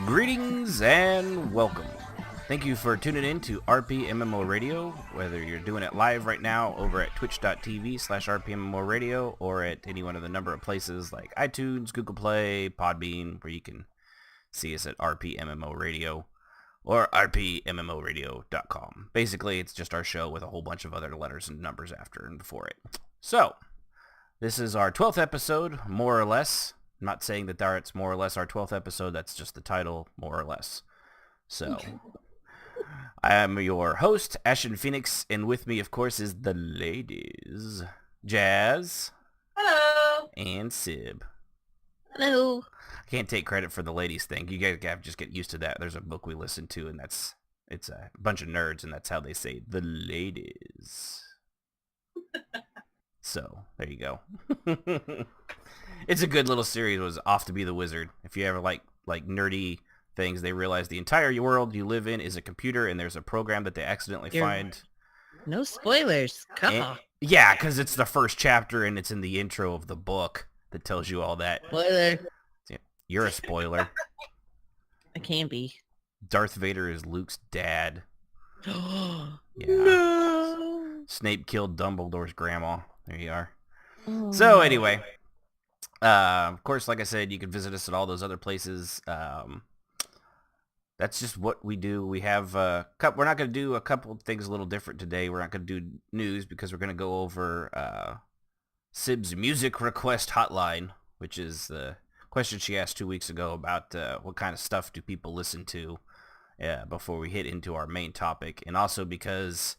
Greetings and welcome. Thank you for tuning in to RPMMORadio, whether you're doing it live right now over at twitch.tv/RPMMORadio or at any one of the number of places like iTunes, Google Play, Podbean, where you can see us at RPMMORadio or RPMMORadio.com. Basically, it's just our show with a whole bunch of other letters and numbers after and before it. So, this is our 12th episode, more or less. I'm not saying that it's more or less our 12th episode. That's just the title, more or less. So, I am your host, Ashen Phoenix, and with me, of course, is the ladies, Jazz. Hello. And Sib. Hello. I can't take credit for the ladies thing. You guys have to just get used to that. There's a book we listen to, and it's a bunch of nerds, and that's how they say the ladies. So, there you go. It's a good little series. It was Off to Be the Wizard. If you ever like nerdy things, they realize the entire world you live in is a computer, and there's a program that they accidentally find. No spoilers. Come on. Yeah, because it's the first chapter, and it's in the intro of the book that tells you all that. Spoiler. You're a spoiler. I can be. Darth Vader is Luke's dad. Yeah. No. Snape killed Dumbledore's grandma. There you are. Oh. So anyway, of course, like I said, you can visit us at all those other places. That's just what we do. We have we're not going to do a couple of things a little different today. We're not going to do news because we're going to go over Sib's music request hotline, which is the question she asked 2 weeks ago about what kind of stuff do people listen to before we hit into our main topic. And also because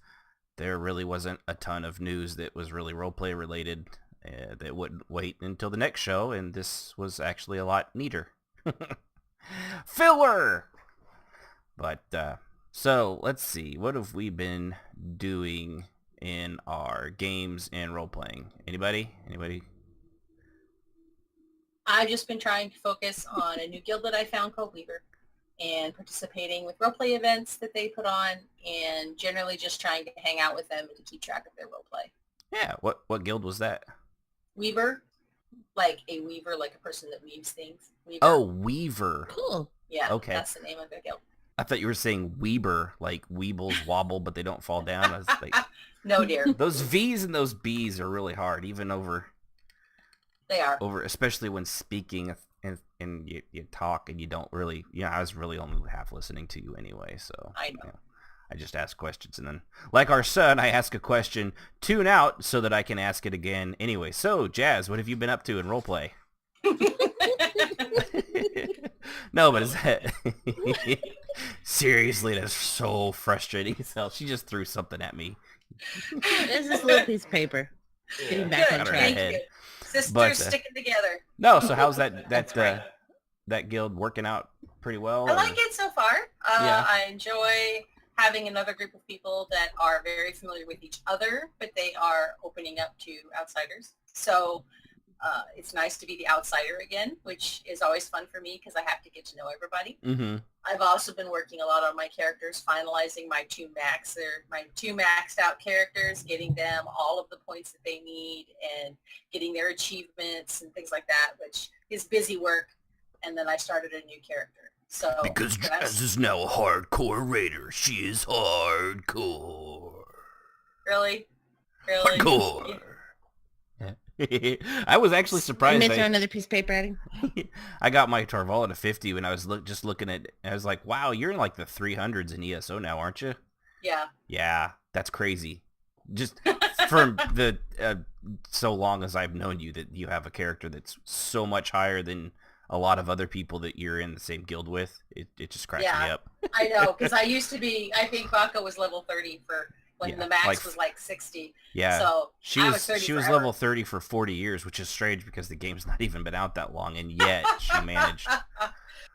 there really wasn't a ton of news that was really roleplay related that wouldn't wait until the next show, and this was actually a lot neater. Filler! But, so, let's see. What have we been doing in our games and role-playing? Anybody? I've just been trying to focus on a new guild that I found called Weaver and participating with roleplay events that they put on and generally just trying to hang out with them and to keep track of their roleplay. Yeah, what guild was that? Weaver, like a weaver, like a person that weaves things. Weaver. Oh, Weaver. Cool. Yeah, okay. That's the name of their guild. I thought you were saying Weeber, like Weebles wobble, but they don't fall down. I was like, no, dear. Those V's and those B's are really hard, even over. They are. Especially when speaking and you talk and you don't really, I was really only half listening to you anyway, so. I know. I just ask questions, and then, like our son, I ask a question, tune out so that I can ask it again. Anyway, so, Jazz, what have you been up to in roleplay? No, but is that... Seriously, that's so frustrating as hell. She just threw something at me. This is a little piece of paper. Getting back on track. Thank you. Sisters sticking together. No, so how's that guild working out pretty well? I like it so far. Yeah. I enjoy having another group of people that are very familiar with each other, but they are opening up to outsiders. So it's nice to be the outsider again, which is always fun for me because I have to get to know everybody. Mm-hmm. I've also been working a lot on my characters, finalizing my two maxed out characters, getting them all of the points that they need and getting their achievements and things like that, which is busy work. And then I started a new character. So because Jazz is now a hardcore raider. She is hardcore. Really? Hardcore. I was actually surprised. You may throw another piece of paper at him. I got my Tarvala to 50 when I was just looking at. I was like, "Wow, you're in like the 300s in ESO now, aren't you?" Yeah. Yeah, that's crazy. Just from the so long as I've known you, that you have a character that's so much higher than a lot of other people that you're in the same guild with. It just cracks me up. I know, because I used to be. I think Baka was level 30 for. When the max was like 60. Yeah. So she was level 30 for 40 years, which is strange because the game's not even been out that long, and yet she managed.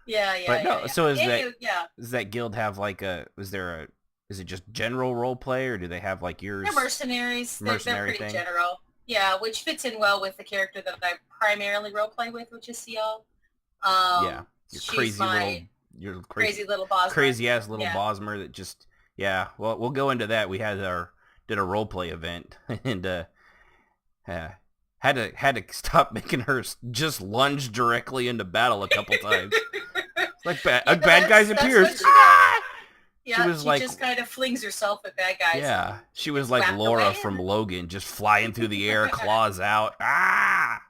Yeah. But no, so is does that guild have like is it just general role play, or do they have like yours? They're mercenaries. They're pretty general. Yeah, which fits in well with the character that I primarily role play with, which is CL. Yeah. Your crazy little Bosmer. Crazy ass little Bosmer that just well, we'll go into that. We did a role play event and had to stop making her just lunge directly into battle a couple times. It's Like bad guys appears. Yeah, she was like, just kind of flings herself at bad guys. Yeah, she was like Laura from Logan, just flying through the air, claws out. Ah!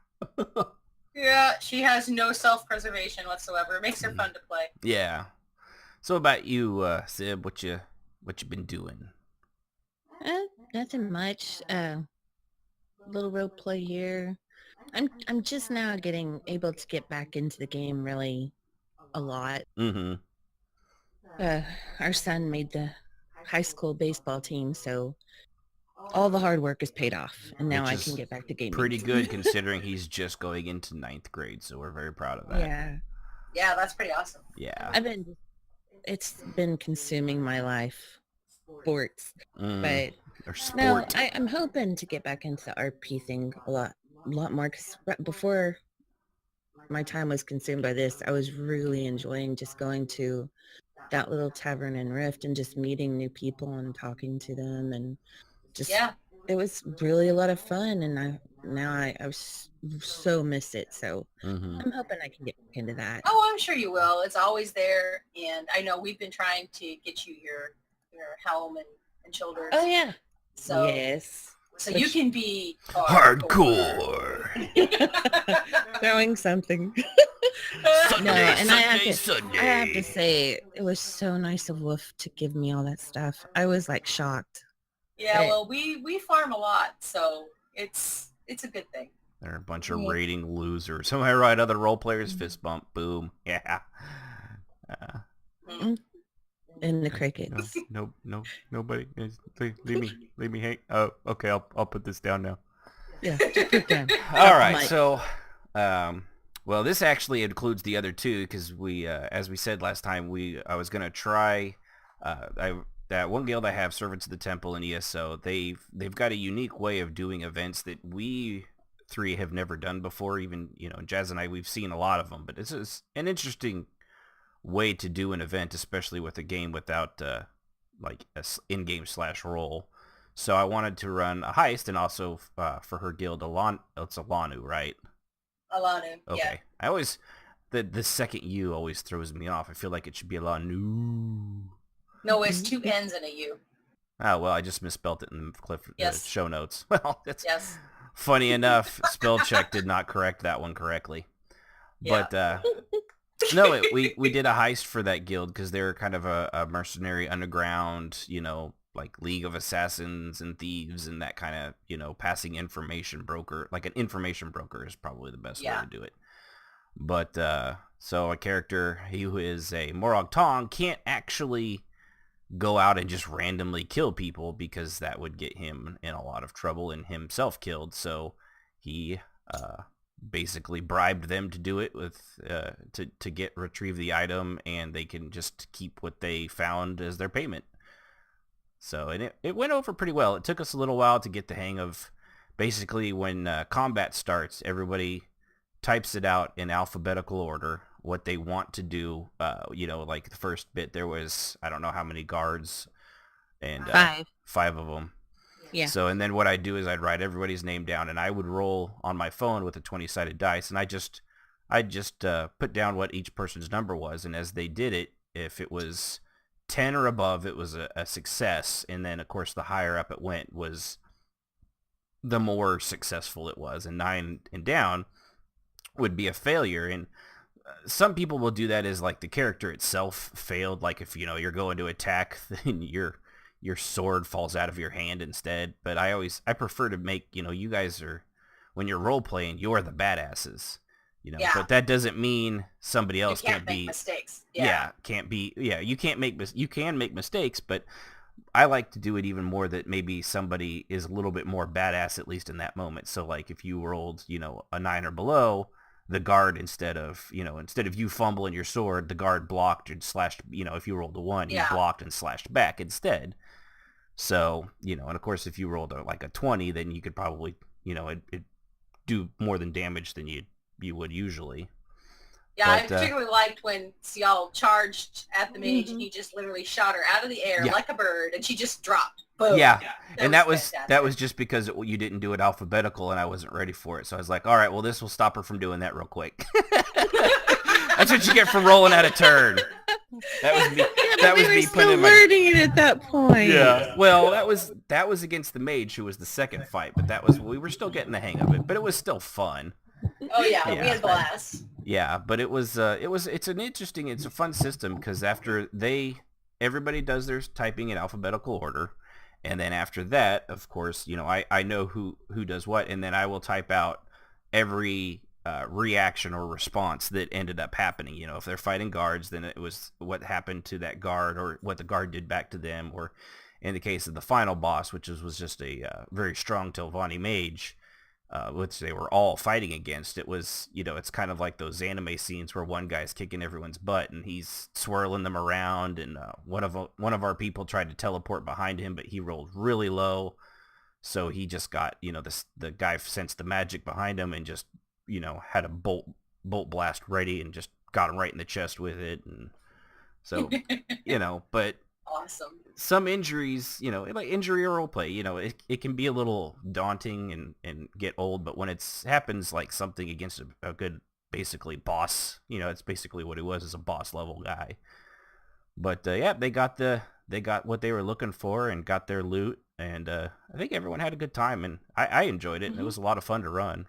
Yeah, she has no self-preservation whatsoever. It makes her fun to play. Yeah. So about you, Sib, what you been doing? Nothing much. Little role play here. I'm just now getting able to get back into the game really a lot. Mm-hmm. Our son made the high school baseball team, so all the hard work is paid off, and now I can get back to gaming. Pretty good considering he's just going into 9th grade, so we're very proud of that. Yeah, that's pretty awesome. Yeah. It's been consuming my life, sports, but sport. No, I'm hoping to get back into the RP thing a lot more, because before my time was consumed by this, I was really enjoying just going to that little tavern in Rift and just meeting new people and talking to them, and just it was really a lot of fun, and I so miss it, so I'm hoping I can get back into that. Oh, I'm sure you will. It's always there, and I know we've been trying to get you your helm and shoulders. Oh yeah. So yes. So you can be hardcore. Throwing something. Sunday, and I have to say, it was so nice of Wolf to give me all that stuff. I was like shocked. Yeah, well, we farm a lot, so it's a good thing. They're a bunch of rating losers. So I write other role players, fist bump, boom, yeah. And the crickets. No, nobody. Leave me hang. Oh, okay. I'll put this down now. Yeah. Just put down. All right. So, well, this actually includes the other two because we, as we said last time, I was gonna try. That one guild I have, Servants of the Temple in ESO. They've got a unique way of doing events that we three have never done before. Even Jazz and I, we've seen a lot of them, but this is an interesting way to do an event, especially with a game without like a in-game /roll. So I wanted to run a heist, and also for her guild, it's Alanu, right? Alanu, okay. Yeah. I always the second U always throws me off. I feel like it should be Alanu. No, it's 2 N's and a U. Oh well, I just misspelled it in the show notes. Well, that's funny enough. Spell check did not correct that one correctly, but. No, we did a heist for that guild because they're kind of a mercenary underground, like League of Assassins and Thieves and that kind of, passing information broker. Like an information broker is probably the best way to do it. But, so a character who is a Morag Tong can't actually go out and just randomly kill people because that would get him in a lot of trouble and himself killed. So he, basically bribed them to do it with to retrieve the item, and they can just keep what they found as their payment. So, and it went over pretty well. It took us a little while to get the hang of basically when combat starts, everybody types it out in alphabetical order what they want to do. Like the first bit there was I don't know how many guards, and 5 of them. Yeah. So, and then what I'd do is I'd write everybody's name down, and I would roll on my phone with a 20-sided dice, and I'd just put down what each person's number was, and as they did it, if it was 10 or above, it was a success, and then, of course, the higher up it went was the more successful it was, and 9 and down would be a failure, and some people will do that as, like, the character itself failed, like if, you're going to attack, then your sword falls out of your hand instead. But I prefer to make, you guys are, when you're role playing, you're the badasses, but that doesn't mean somebody else can't make be mistakes. You can make mistakes, but I like to do it even more that maybe somebody is a little bit more badass, at least in that moment. So like if you rolled, a 9 or below, the guard, instead of you fumbling your sword, the guard blocked and slashed, if you rolled a 1, he blocked and slashed back instead. So, and of course, if you rolled like a 20, then you could probably, it do more than damage than you would usually. Yeah, I particularly liked when Cial charged at the mage and he just literally shot her out of the air like a bird, and she just dropped. Boom. Yeah, and that was just because you didn't do it alphabetical, and I wasn't ready for it. So I was like, all right, well, this will stop her from doing that real quick. That's what you get for rolling out of turn. That was me. Yeah, That we was were me still putting my. learning it at that point. Yeah. Well, that was against the mage, who was the second fight, but we were still getting the hang of it. But it was still fun. Oh yeah, we Yeah. had blast. Yeah, but it's a fun system because everybody does their typing in alphabetical order, and then after that, of course, I know who does what, and then I will type out every reaction or response that ended up happening. If they're fighting guards, then it was what happened to that guard or what the guard did back to them, or in the case of the final boss, which was just a very strong Telvanni mage, which they were all fighting against. It was, it's kind of like those anime scenes where one guy's kicking everyone's butt and he's swirling them around, and one of our people tried to teleport behind him, but he rolled really low, so he just got, the guy sensed the magic behind him and just, had a bolt blast ready and just got him right in the chest with it, and so, but awesome. some injuries, like injury or role play, it can be a little daunting and get old, but when it happens like something against a good, basically boss, it's basically what he was, as a boss level guy. But yeah, they got what they were looking for and got their loot, and I think everyone had a good time, and I enjoyed it, and it was a lot of fun to run.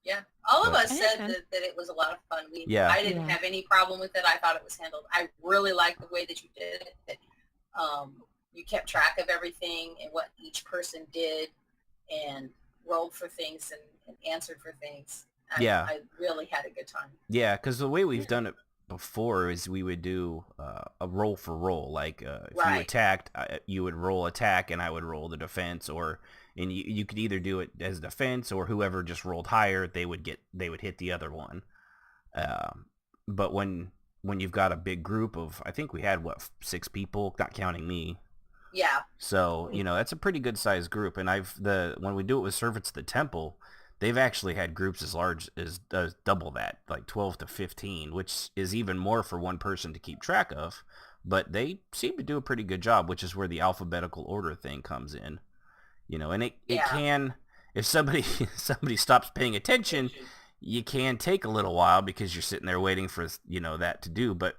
Yeah, all of us said that it was a lot of fun. I didn't have any problem with it. I thought it was handled. I really liked the way that you did it. You kept track of everything and what each person did, and rolled for things and answered for things. I really had a good time. Yeah, because the way we've done it before is we would do a roll for roll. Like if you attacked, you would roll attack, and I would roll the defense, and you could either do it as defense, or whoever just rolled higher, they would hit the other one. But when you've got a big group of, I think we had 6 people, not counting me. Yeah. So that's a pretty good sized group, and when we do it with Servants of the Temple, they've actually had groups as large as double that, like 12 to 15, which is even more for one person to keep track of. But they seem to do a pretty good job, which is where the alphabetical order thing comes in. And it can, if somebody stops paying attention, you can take a little while because you're sitting there waiting for, that to do. But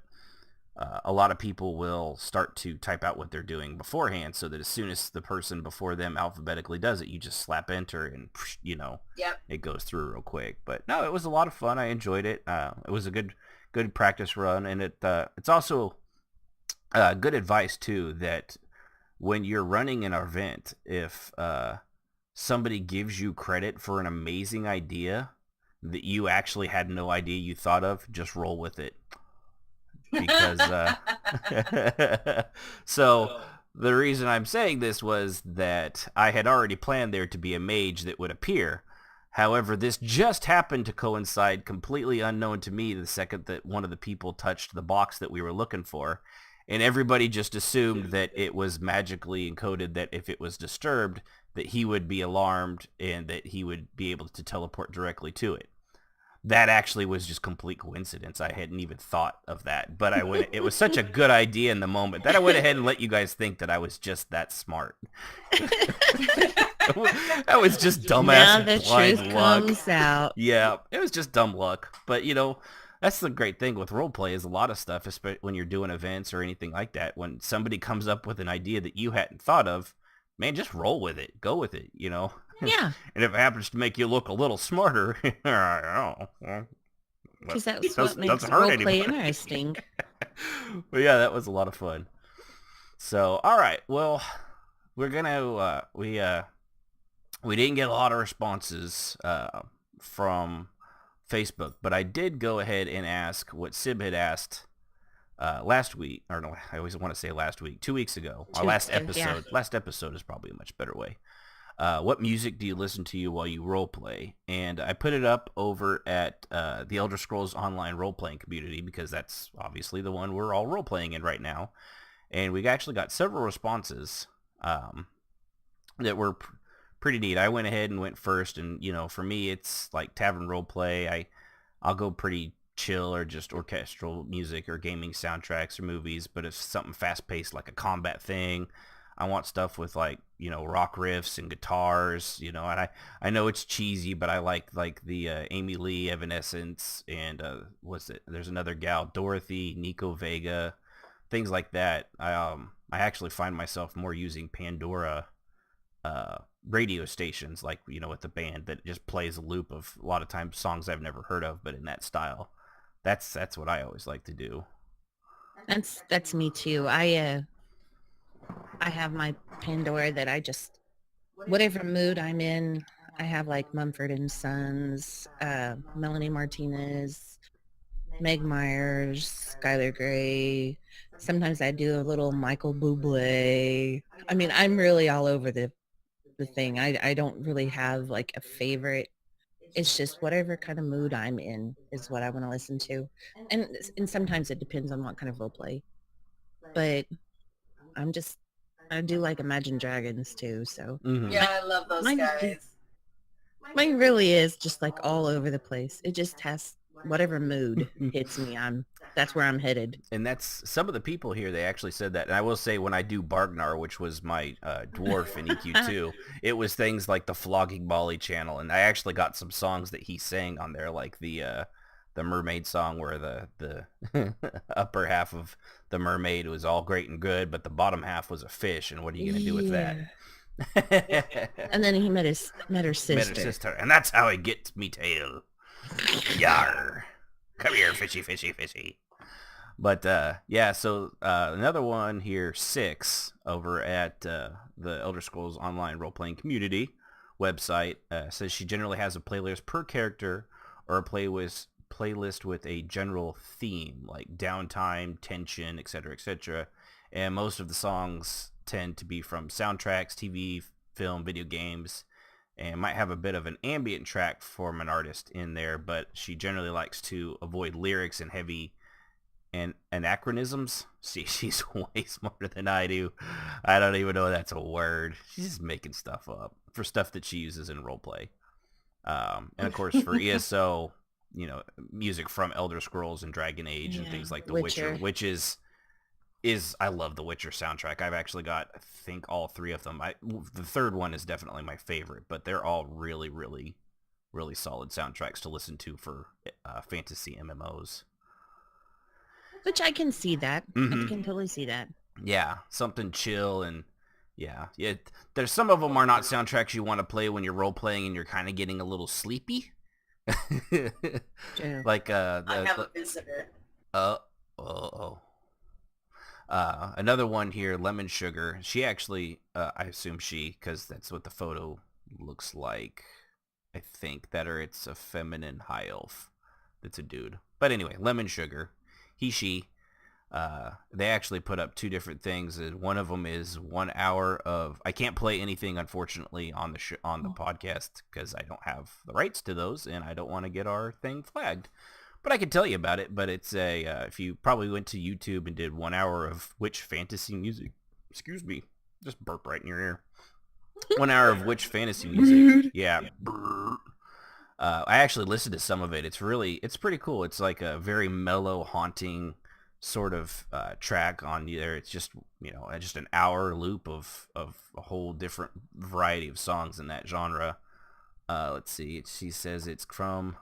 a lot of people will start to type out what they're doing beforehand, so that as soon as the person before them alphabetically does it, you just slap enter and, it goes through real quick. But no, it was a lot of fun. I enjoyed it. It was a good practice run, and it's also good advice too, that when you're running an event, if somebody gives you credit for an amazing idea that you actually had no idea you thought of, just roll with it. Because so the reason I'm saying this was that I had already planned there to be a mage that would appear. However, this just happened to coincide, completely unknown to me, the second that one of the people touched the box that we were looking for. And everybody just assumed that it was magically encoded that if it was disturbed, that he would be alarmed and that he would be able to teleport directly to it. That actually was just complete coincidence. I hadn't even thought of that. But it was such a good idea in the moment that I went ahead and let you guys think that I was just that smart. That was just dumbass now the blind truth luck. comes out. Yeah, it was just dumb luck. But, that's the great thing with roleplay, is a lot of stuff, especially when you're doing events or anything like that. When somebody comes up with an idea that you hadn't thought of, man, just roll with it. Go with it, Yeah. And if it happens to make you look a little smarter, because that's what makes roleplay interesting. But yeah, that was a lot of fun. So, all right, well, we're gonna we didn't get a lot of responses from Facebook, but I did go ahead and ask what Sib had asked last week, or no, I always want to say last week, 2 weeks ago, our last episode. Yeah. Last episode is probably a much better way. What music do you listen to while you roleplay? And I put it up over at the Elder Scrolls Online role-playing community, because that's obviously the one we're all role-playing in right now. And we actually got several responses that were pretty neat. I went ahead and went first, and for me, it's like tavern roleplay. I'll go pretty chill, or just orchestral music or gaming soundtracks or movies. But if something fast-paced like a combat thing, I want stuff with like, rock riffs and guitars, and I know it's cheesy, but I like the Amy Lee, Evanescence, and there's another gal, Dorothy, Nico Vega, things like that. I actually find myself more using Pandora radio stations, like, with the band that just plays a loop of a lot of times songs I've never heard of, but in that style. That's what I always like to do. That's me too. I have my Pandora that I just, whatever mood I'm in, I have like Mumford and Sons, Melanie Martinez, Meg Myers, Skylar Grey. Sometimes I do a little Michael Bublé. I mean, I'm really all over the thing. I don't really have like a favorite. It's just whatever kind of mood I'm in is what I want to listen to. And sometimes it depends on what kind of role play. But I do like Imagine Dragons too, so. Mm-hmm. Yeah, I love those guys. Mine really is just like all over the place. It just has whatever mood hits me. That's where I'm headed. And that's some of the people here. They actually said that. And I will say, when I do Bargnar, which was my dwarf in EQ2, it was things like the Flogging Molly channel. And I actually got some songs that he sang on there, like the mermaid song where the upper half of the mermaid was all great and good, but the bottom half was a fish. And what are you going to do with that? And then he met her sister. Met her sister. And that's how he gets me tail. Yar. Come here, fishy, fishy, fishy. But, yeah, so another one here, 6, over at the Elder Scrolls Online role-playing community website, says she generally has a playlist per character or a playlist with a general theme, like downtime, tension, etc., etc. And most of the songs tend to be from soundtracks, TV, film, video games, and might have a bit of an ambient track from an artist in there, but she generally likes to avoid lyrics and heavy and anachronisms. See, she's way smarter than I do. I don't even know that's a word. She's just making stuff up for stuff that she uses in roleplay. And of course for ESO, music from Elder Scrolls and Dragon Age and things like The Witcher, which is I love the Witcher soundtrack. I've actually got, I think, all 3 of them. The third one is definitely my favorite, but they're all really, really, really solid soundtracks to listen to for fantasy MMOs. Which I can see that. Mm-hmm. I can totally see that. Yeah, something chill and yeah. There's some of them are not soundtracks you want to play when you're role playing and you're kind of getting a little sleepy. Like I have a visitor. Another one here, Lemon Sugar. She actually, I assume because that's what the photo looks like. I think that, or it's a feminine high elf. That's a dude. But anyway, Lemon Sugar. He, she. They actually put up 2 different things. One of them is 1 hour of. I can't play anything, unfortunately, on the podcast because I don't have the rights to those, and I don't want to get our thing flagged. But I can tell you about it. But it's if you probably went to YouTube and did 1 hour of which fantasy music. Excuse me, just burp right in your ear. 1 hour of which fantasy music. Yeah. I actually listened to some of it. It's pretty cool. It's like a very mellow, haunting sort of track on there. It's just just an hour loop of a whole different variety of songs in that genre. Let's see. She says it's from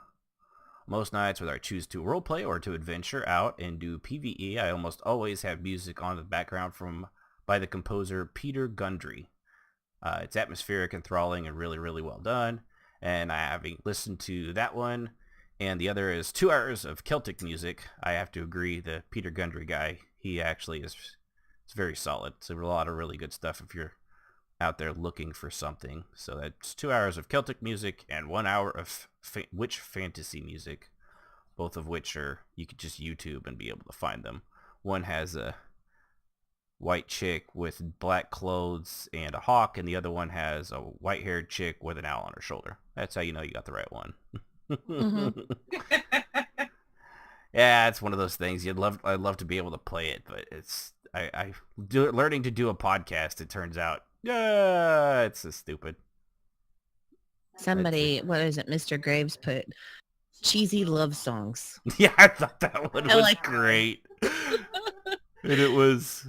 most nights whether I choose to roleplay or to adventure out and do PvE. I almost always have music on the background by the composer Peter Gundry. It's atmospheric, enthralling, and really, really well done. And I having listened to that one. And the other is 2 hours of Celtic music. I have to agree, the Peter Gundry guy, he actually it's very solid. It's a lot of really good stuff if you're out there looking for something. So that's 2 hours of Celtic music and 1 hour of witch fantasy music, both of which you could just YouTube and be able to find them. One has a white chick with black clothes and a hawk, and the other one has a white-haired chick with an owl on her shoulder. That's how you know you got the right one. Mm-hmm. Yeah, it's one of those things. I'd love to be able to play it, but it's learning to do a podcast. It turns out, it's so stupid. Somebody, what is it? Mr. Graves put cheesy love songs. Yeah, I thought that one was great. And it was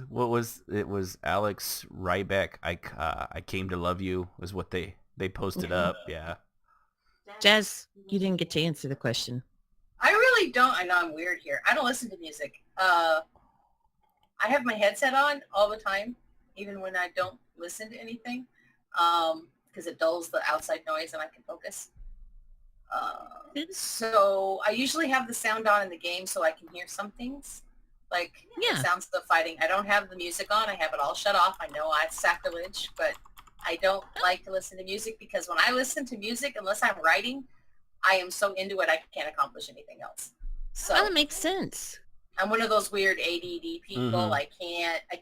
Alex Rybeck. I came to love you was what they posted up. Yeah. Jazz, you didn't get to answer the question. I really don't. I know I'm weird here. I don't listen to music. I have my headset on all the time, even when I don't listen to anything, because it dulls the outside noise and I can focus. So I usually have the sound on in the game so I can hear some things, like the sounds of the fighting. I don't have the music on. I have it all shut off. I know it's sacrilege, but I don't like to listen to music because when I listen to music, unless I'm writing, I am so into it I can't accomplish anything else. So that makes sense. I'm one of those weird ADD people. Mm-hmm. I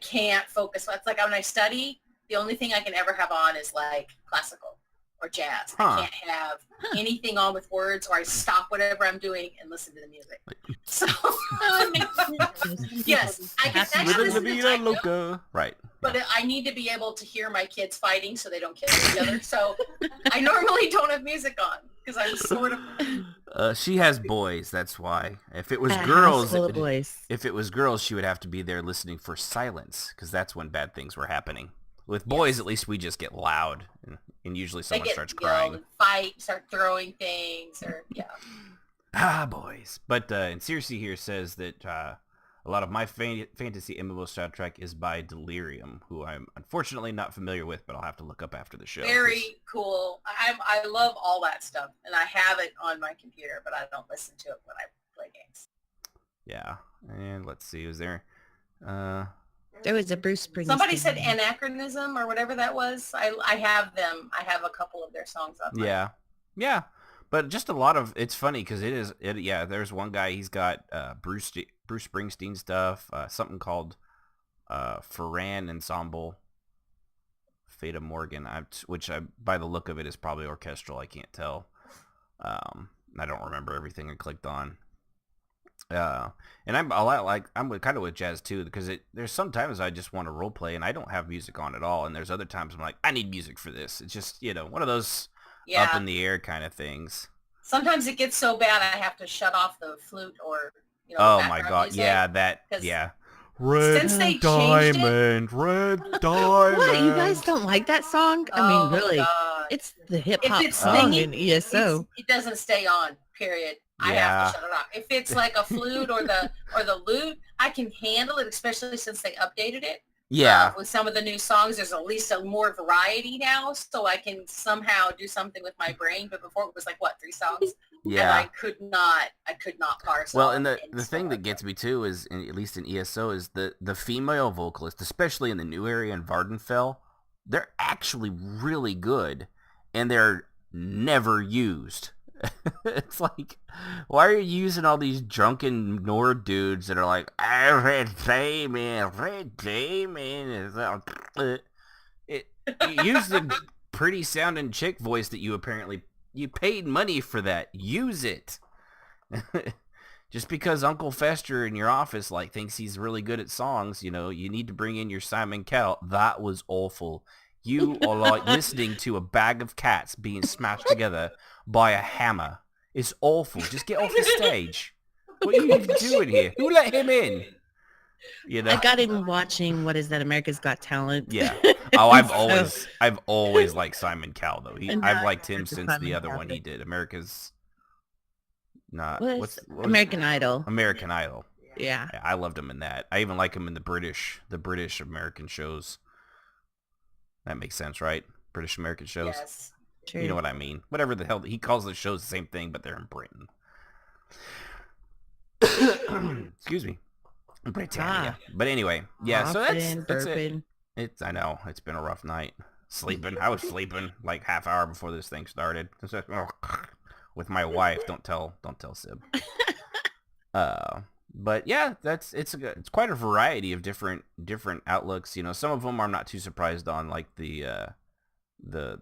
can't focus. It's like when I study, the only thing I can ever have on is like classical or jazz. I can't have anything on with words, or I stop whatever I'm doing and listen to the music. So yes, I can actually listen to time, right. But I need to be able to hear my kids fighting so they don't kill each other. So I normally don't have music on because I'm sort of. She has boys, that's why. If it was girls, if it was girls, she would have to be there listening for silence because that's when bad things were happening. With boys, at least we just get loud, and usually someone starts crying. Fight, start throwing things, or boys. But and Circe here says that a lot of my fantasy MMO soundtrack is by Delirium, who I'm unfortunately not familiar with, but I'll have to look up after the show. Very cool. I love all that stuff, and I have it on my computer, but I don't listen to it when I play games. Yeah, and let's see, was there... There was a Bruce Springsteen. Somebody said Anachronism or whatever that was. I have them. I have a couple of their songs on. Yeah. But just a lot of, it's funny because there's one guy, he's got Bruce Springsteen stuff, something called Ferran Ensemble, Fata Morgan, which by the look of it is probably orchestral. I can't tell. I don't remember everything I clicked on. And I'm kind of with Jazz too, because there's sometimes I just want to role play and I don't have music on at all, and there's other times I'm like, I need music for this. It's just one of those up in the air kind of things. Sometimes it gets so bad I have to shut off the flute or oh my god, music. Red Diamond. What? You guys don't like that song? I mean, really, God. It's the hip hop song in ESO. It doesn't stay on. Period. I have to shut it off. If it's like a flute or the lute, I can handle it, especially since they updated it. Yeah. With some of the new songs, there's at least more variety now, so I can somehow do something with my brain. But before it was like 3 songs. Yeah. And I could not parse. Well, and the thing that gets me too is, at least in ESO, is the female vocalist, especially in the new area in Vardenfell, they're actually really good, and they're never used. It's like, why are you using all these drunken Nord dudes that are like, Red Damon. Use the pretty sounding chick voice that you paid money for that. Use it. Just because Uncle Fester in your office thinks he's really good at songs, you need to bring in your Simon Cowell. That was awful. You are like listening to a bag of cats being smashed together by a hammer. It's awful. Just get off the stage. What are you doing here? Who let him in? I got him watching, what is that, America's Got Talent. Yeah. Oh, I've always liked Simon Cowell though. I've liked him since the other one he did. American Idol. American Idol. Yeah. I loved him in that. I even like him in the British American shows. That makes sense, right? British American shows. Yes. True. You know what I mean? Whatever the hell he calls the shows, the same thing, but they're in Britain. Excuse me, Britannia. But anyway, so that's it. I know it's been a rough night. Sleeping. I was sleeping like half hour before this thing started. With my wife. Don't tell Sib. But yeah, it's quite a variety of different outlooks. Some of them I'm not too surprised on, like the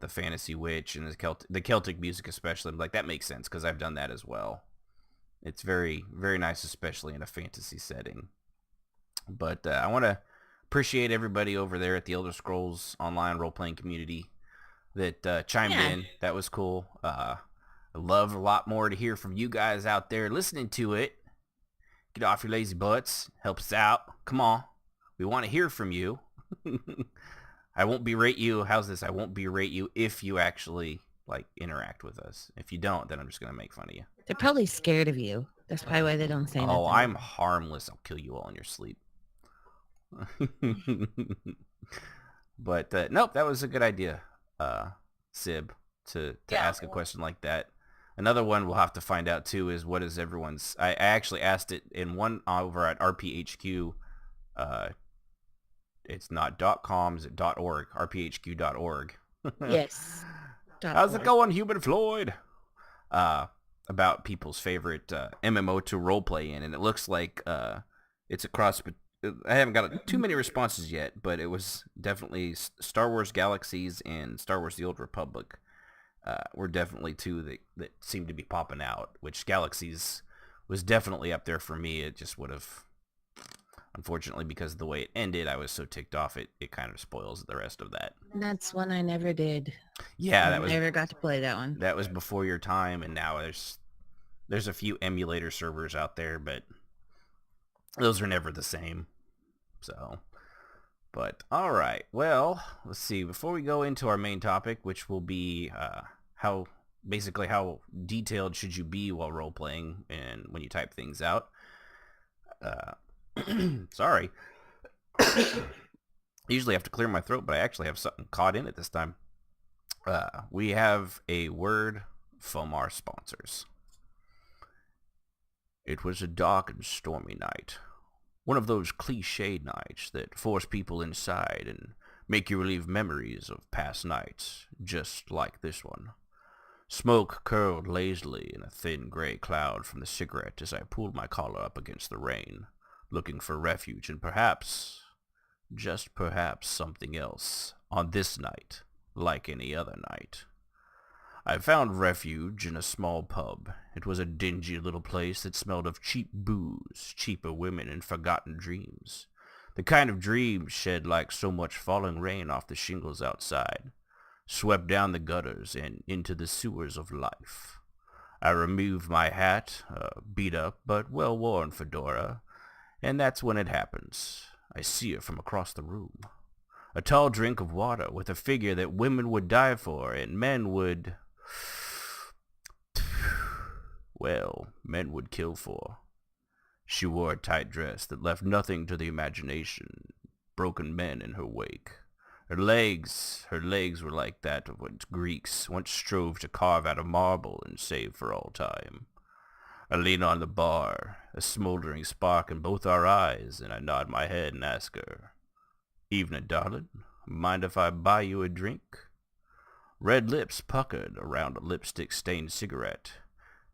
fantasy witch and the Celtic music especially. I'm like, that makes sense because I've done that as well. It's very, very nice, especially in a fantasy setting. But I want to appreciate everybody over there at the Elder Scrolls Online role-playing community that chimed in. That was cool. I'd love a lot more to hear from you guys out there listening to it. Get off your lazy butts. Help us out. Come on. We want to hear from you. I won't berate you. How's this? I won't berate you if you actually like interact with us. If you don't, then I'm just gonna make fun of you. They're probably scared of you. That's probably why they don't say nothing. Oh, I'm harmless. I'll kill you all in your sleep. But nope, that was a good idea, Sib, to ask a question like that. Another one we'll have to find out too is what is everyone's. I actually asked it in one over at RPHQ. It's not .com, is it .org? RPHQ.org. Yes. How's it going, Human Floyd? About people's favorite MMO to roleplay in, and it looks like it's a cross. I haven't got too many responses yet, but it was definitely Star Wars Galaxies and Star Wars The Old Republic were definitely two that seemed to be popping out, which Galaxies was definitely up there for me. It just would have, unfortunately, because of the way it ended, I was so ticked off, it kind of spoils the rest of that. That's one I never did. Yeah, I never got to play that one. That was before your time, and now there's a few emulator servers out there, but those are never the same. So, but all right. Well, let's see. Before we go into our main topic, which will be how detailed should you be while role playing and when you type things out. Sorry. I usually have to clear my throat, but I actually have something caught in it this time. We have a word from our sponsors. It was a dark and stormy night. One of those cliché nights that force people inside and make you relive memories of past nights, just like this one. Smoke curled lazily in a thin gray cloud from the cigarette as I pulled my collar up against the rain, looking for refuge and perhaps, just perhaps, something else on this night, like any other night. I found refuge in a small pub. It was a dingy little place that smelled of cheap booze, cheaper women, and forgotten dreams. The kind of dreams shed like so much falling rain off the shingles outside, swept down the gutters and into the sewers of life. I removed my hat, beat up but well-worn fedora, and that's when it happens. I see her from across the room. A tall drink of water with a figure that women would die for and men would... well, men would kill for. She wore a tight dress that left nothing to the imagination, broken men in her wake. Her legs were like that of what Greeks once strove to carve out of marble and save for all time. I lean on the bar, a smoldering spark in both our eyes, and I nod my head and ask her, "Evening, darling. Mind if I buy you a drink?" Red lips puckered around a lipstick-stained cigarette,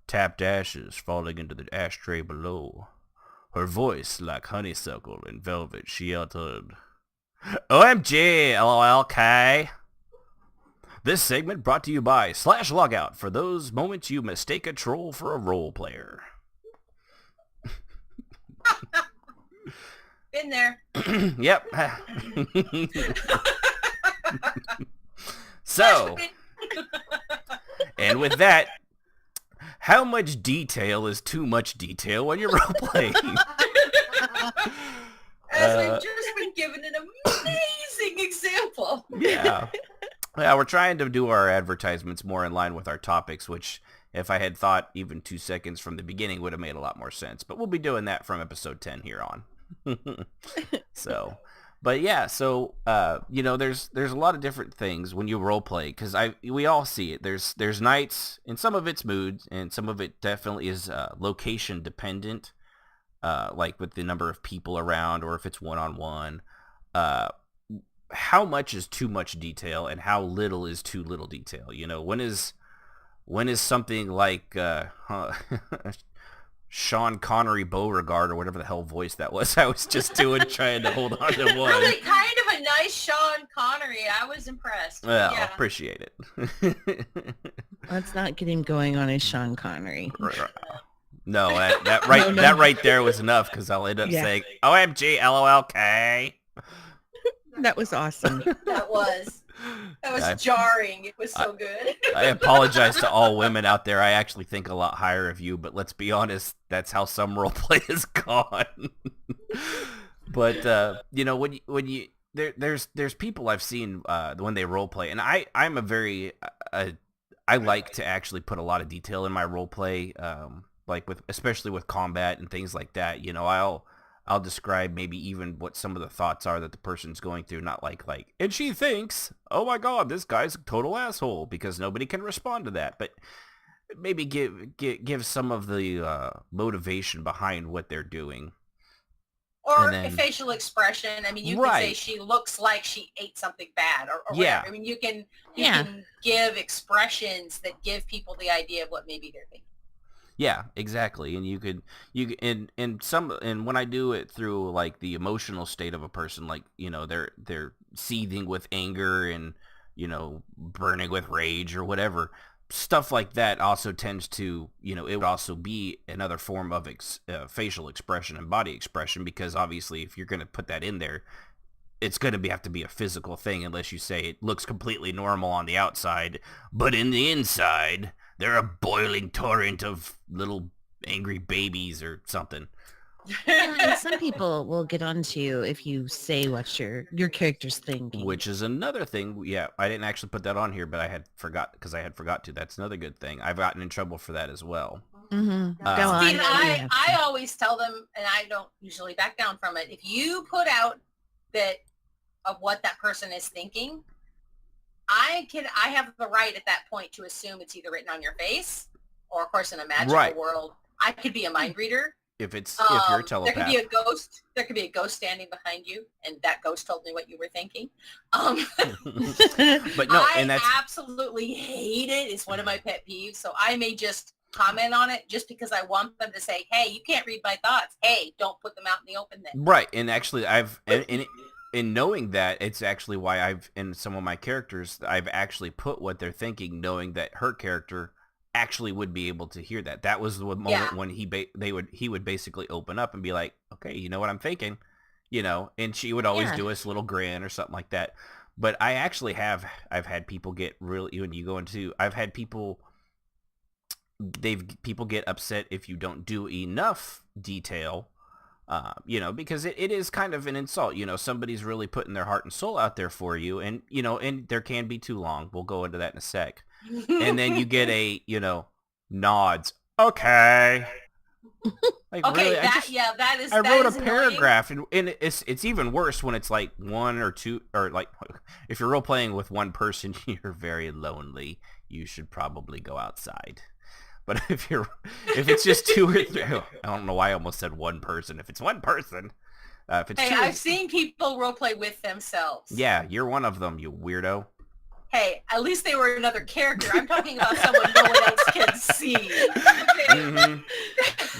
tapped ashes falling into the ashtray below. Her voice like honeysuckle in velvet, she uttered, "OMG, LOLK." This segment brought to you by /logout for those moments you mistake a troll for a role player. Been there. Yep. So, and with that, how much detail is too much detail when you're role-playing? As we've just been given an amazing example. Yeah. Yeah, we're trying to do our advertisements more in line with our topics, which, if I had thought even 2 seconds from the beginning, would have made a lot more sense. But we'll be doing that from episode 10 here on. So, but yeah, so, there's a lot of different things when you role play, because we all see it. There's nights, and some of it's moods, and some of it definitely is location dependent, like with the number of people around, or if it's one-on-one. How much is too much detail, and how little is too little detail? When is something like Sean Connery Beauregard, or whatever the hell voice that was I was just doing, trying to hold on to one. Really kind of a nice Sean Connery. I was impressed. Well, yeah. Appreciate it. Let's not get him going on his Sean Connery. No, that right there was enough, because I'll end up saying, "OMG, LOLK." That was awesome. That was jarring. It was so good. I apologize to all women out there. I actually think a lot higher of you, but let's be honest, that's how some roleplay is gone. But you know, when you there's people I've seen when they role play, and I'm a very I like to actually put a lot of detail in my role play, like especially with combat and things like that. You know, I'll describe maybe even what some of the thoughts are that the person's going through, not like and she thinks, oh my god, this guy's a total asshole, because nobody can respond to that, but maybe give some of the motivation behind what they're doing. Or a facial expression. I mean, you can say she looks like she ate something bad, or whatever. I mean, you can give expressions that give people the idea of what maybe they're thinking. Yeah, exactly. And and when I do it through like the emotional state of a person, like, you know, they're seething with anger and, you know, burning with rage or whatever. Stuff like that also tends to, you know, it would also be another form of facial expression and body expression, because obviously if you're going to put that in there, it's going to have to be a physical thing, unless you say it looks completely normal on the outside, but in the inside, they're a boiling torrent of little angry babies or something. And some people will get onto you if you say what your character's thinking. Which is another thing. Yeah, I didn't actually put that on here, but I had forgot to. That's another good thing. I've gotten in trouble for that as well. Mm-hmm. Go on. Steve, I always tell them, and I don't usually back down from it, if you put out that of what that person is thinking, I have the right at that point to assume it's either written on your face, or of course in a magical world, I could be a mind reader. If you're a telepath. There could be a ghost standing behind you, and that ghost told me what you were thinking. But no, I absolutely hate it. It's one of my pet peeves. So I may just comment on it just because I want them to say, hey, you can't read my thoughts. Hey, don't put them out in the open then. Right. And actually in knowing that, it's actually why in some of my characters, I've actually put what they're thinking, knowing that her character actually would be able to hear that. That was the moment when he would basically open up and be like, okay, you know what I'm thinking, you know, and she would always do this little grin or something like that. But I actually I've had people get really, when you go into, I've had people get upset if you don't do enough detail, you know, because it is kind of an insult, you know, somebody's really putting their heart and soul out there for you, and, you know, and there can be too long. We'll go into that in a sec. And then you get a, you know, nods. Okay. Like, okay, really, I wrote a paragraph, and it's even worse when it's like one or two, or like if you're role playing with one person, you're very lonely. You should probably go outside. But if it's just two or three, I don't know why I almost said one person. If it's one person, if it's I've seen people role play with themselves. Yeah, you're one of them, you weirdo. Hey, at least they were another character. I'm talking about someone no one else can see. Mm-hmm.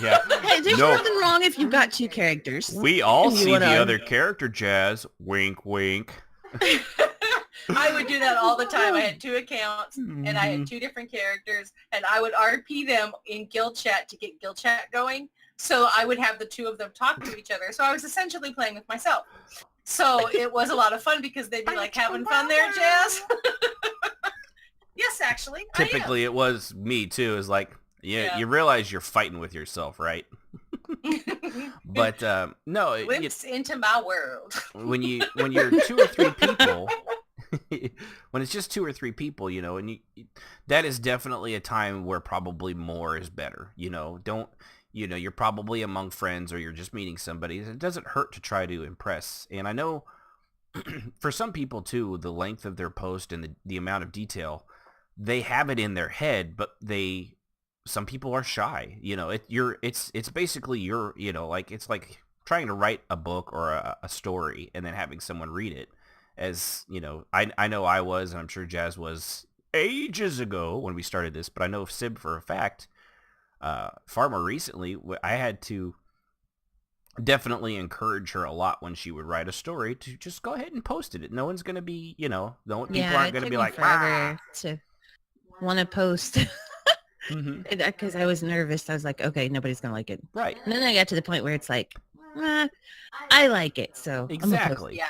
Yeah. Hey, there's nothing wrong if you've got two characters. We all see the other character, Jazz. Wink, wink. I would do that all the time. I had 2 accounts, and I had 2 different characters, and I would RP them in guild chat to get guild chat going. So I would have the 2 of them talk to each other. So I was essentially playing with myself. So it was a lot of fun because they'd be like, having fun there, Jazz? Yes, actually. Typically, it was me, too. Is like, you realize you're fighting with yourself, right? But no. Glimpse into my world. When you're 2 or 3 people... when it's just 2 or 3 people, you know, and that is definitely a time where probably more is better. You know, you're probably among friends, or you're just meeting somebody. It doesn't hurt to try to impress. And I know for some people too, the length of their post and the amount of detail, they have it in their head, but some people are shy. You know, it's basically you know, like, it's like trying to write a book or a story and then having someone read it. As, you know, I know I was, and I'm sure Jazz was ages ago when we started this, but I know Sib for a fact, far more recently, I had to definitely encourage her a lot when she would write a story to just go ahead and post it. No one's going to be, you know, people aren't going to be like, forever to want to post. Because I was nervous. I was like, okay, nobody's going to like it. Right. And then I got to the point where it's like, I like it, so exactly. Yeah.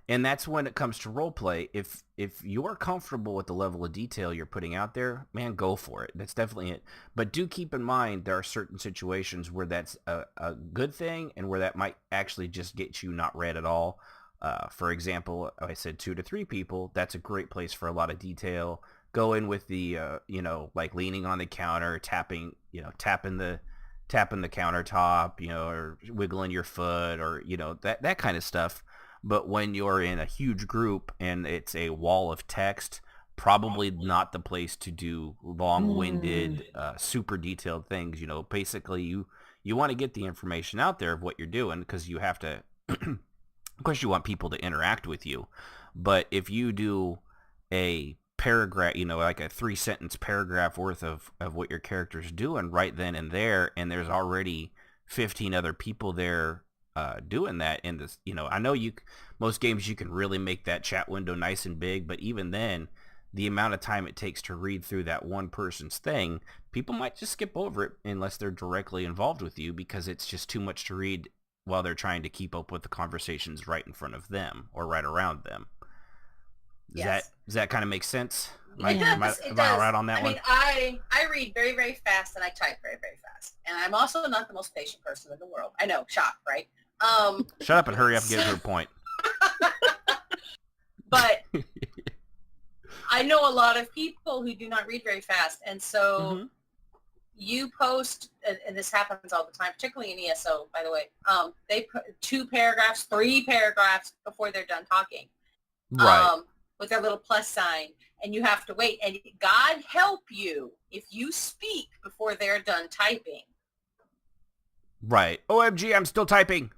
And that's when it comes to role play. If you're comfortable with the level of detail you're putting out there, man, go for it. That's definitely it. But do keep in mind there are certain situations where that's a good thing and where that might actually just get you not read at all. For example, I said 2 to 3 people. That's a great place for a lot of detail. Go in with the, like leaning on the counter, tapping the countertop, or wiggling your foot, or that kind of stuff. But when you're in a huge group and it's a wall of text, probably not the place to do long-winded, super detailed things. Basically you want to get the information out there of what you're doing, because you have to, of course you want people to interact with you. But if you do a paragraph, like a 3-sentence paragraph worth of what your character's doing right then and there, and there's already 15 other people there doing that in this, I know most games you can really make that chat window nice and big, but even then, the amount of time it takes to read through that one person's thing, people might just skip over it unless they're directly involved with you, because it's just too much to read while they're trying to keep up with the conversations right in front of them or right around them. Does that kind of make sense? It does. Am I right on that one? I mean, I read very, very fast and I type very, very fast. And I'm also not the most patient person in the world. I know, shock, right? Shut up and hurry up and get to the point. But I know a lot of people who do not read very fast. And so you post, and this happens all the time, particularly in ESO, by the way, they put 2 paragraphs, 3 paragraphs before they're done talking. Right. With their little plus sign, and you have to wait. And God help you if you speak before they're done typing. Right. OMG, I'm still typing.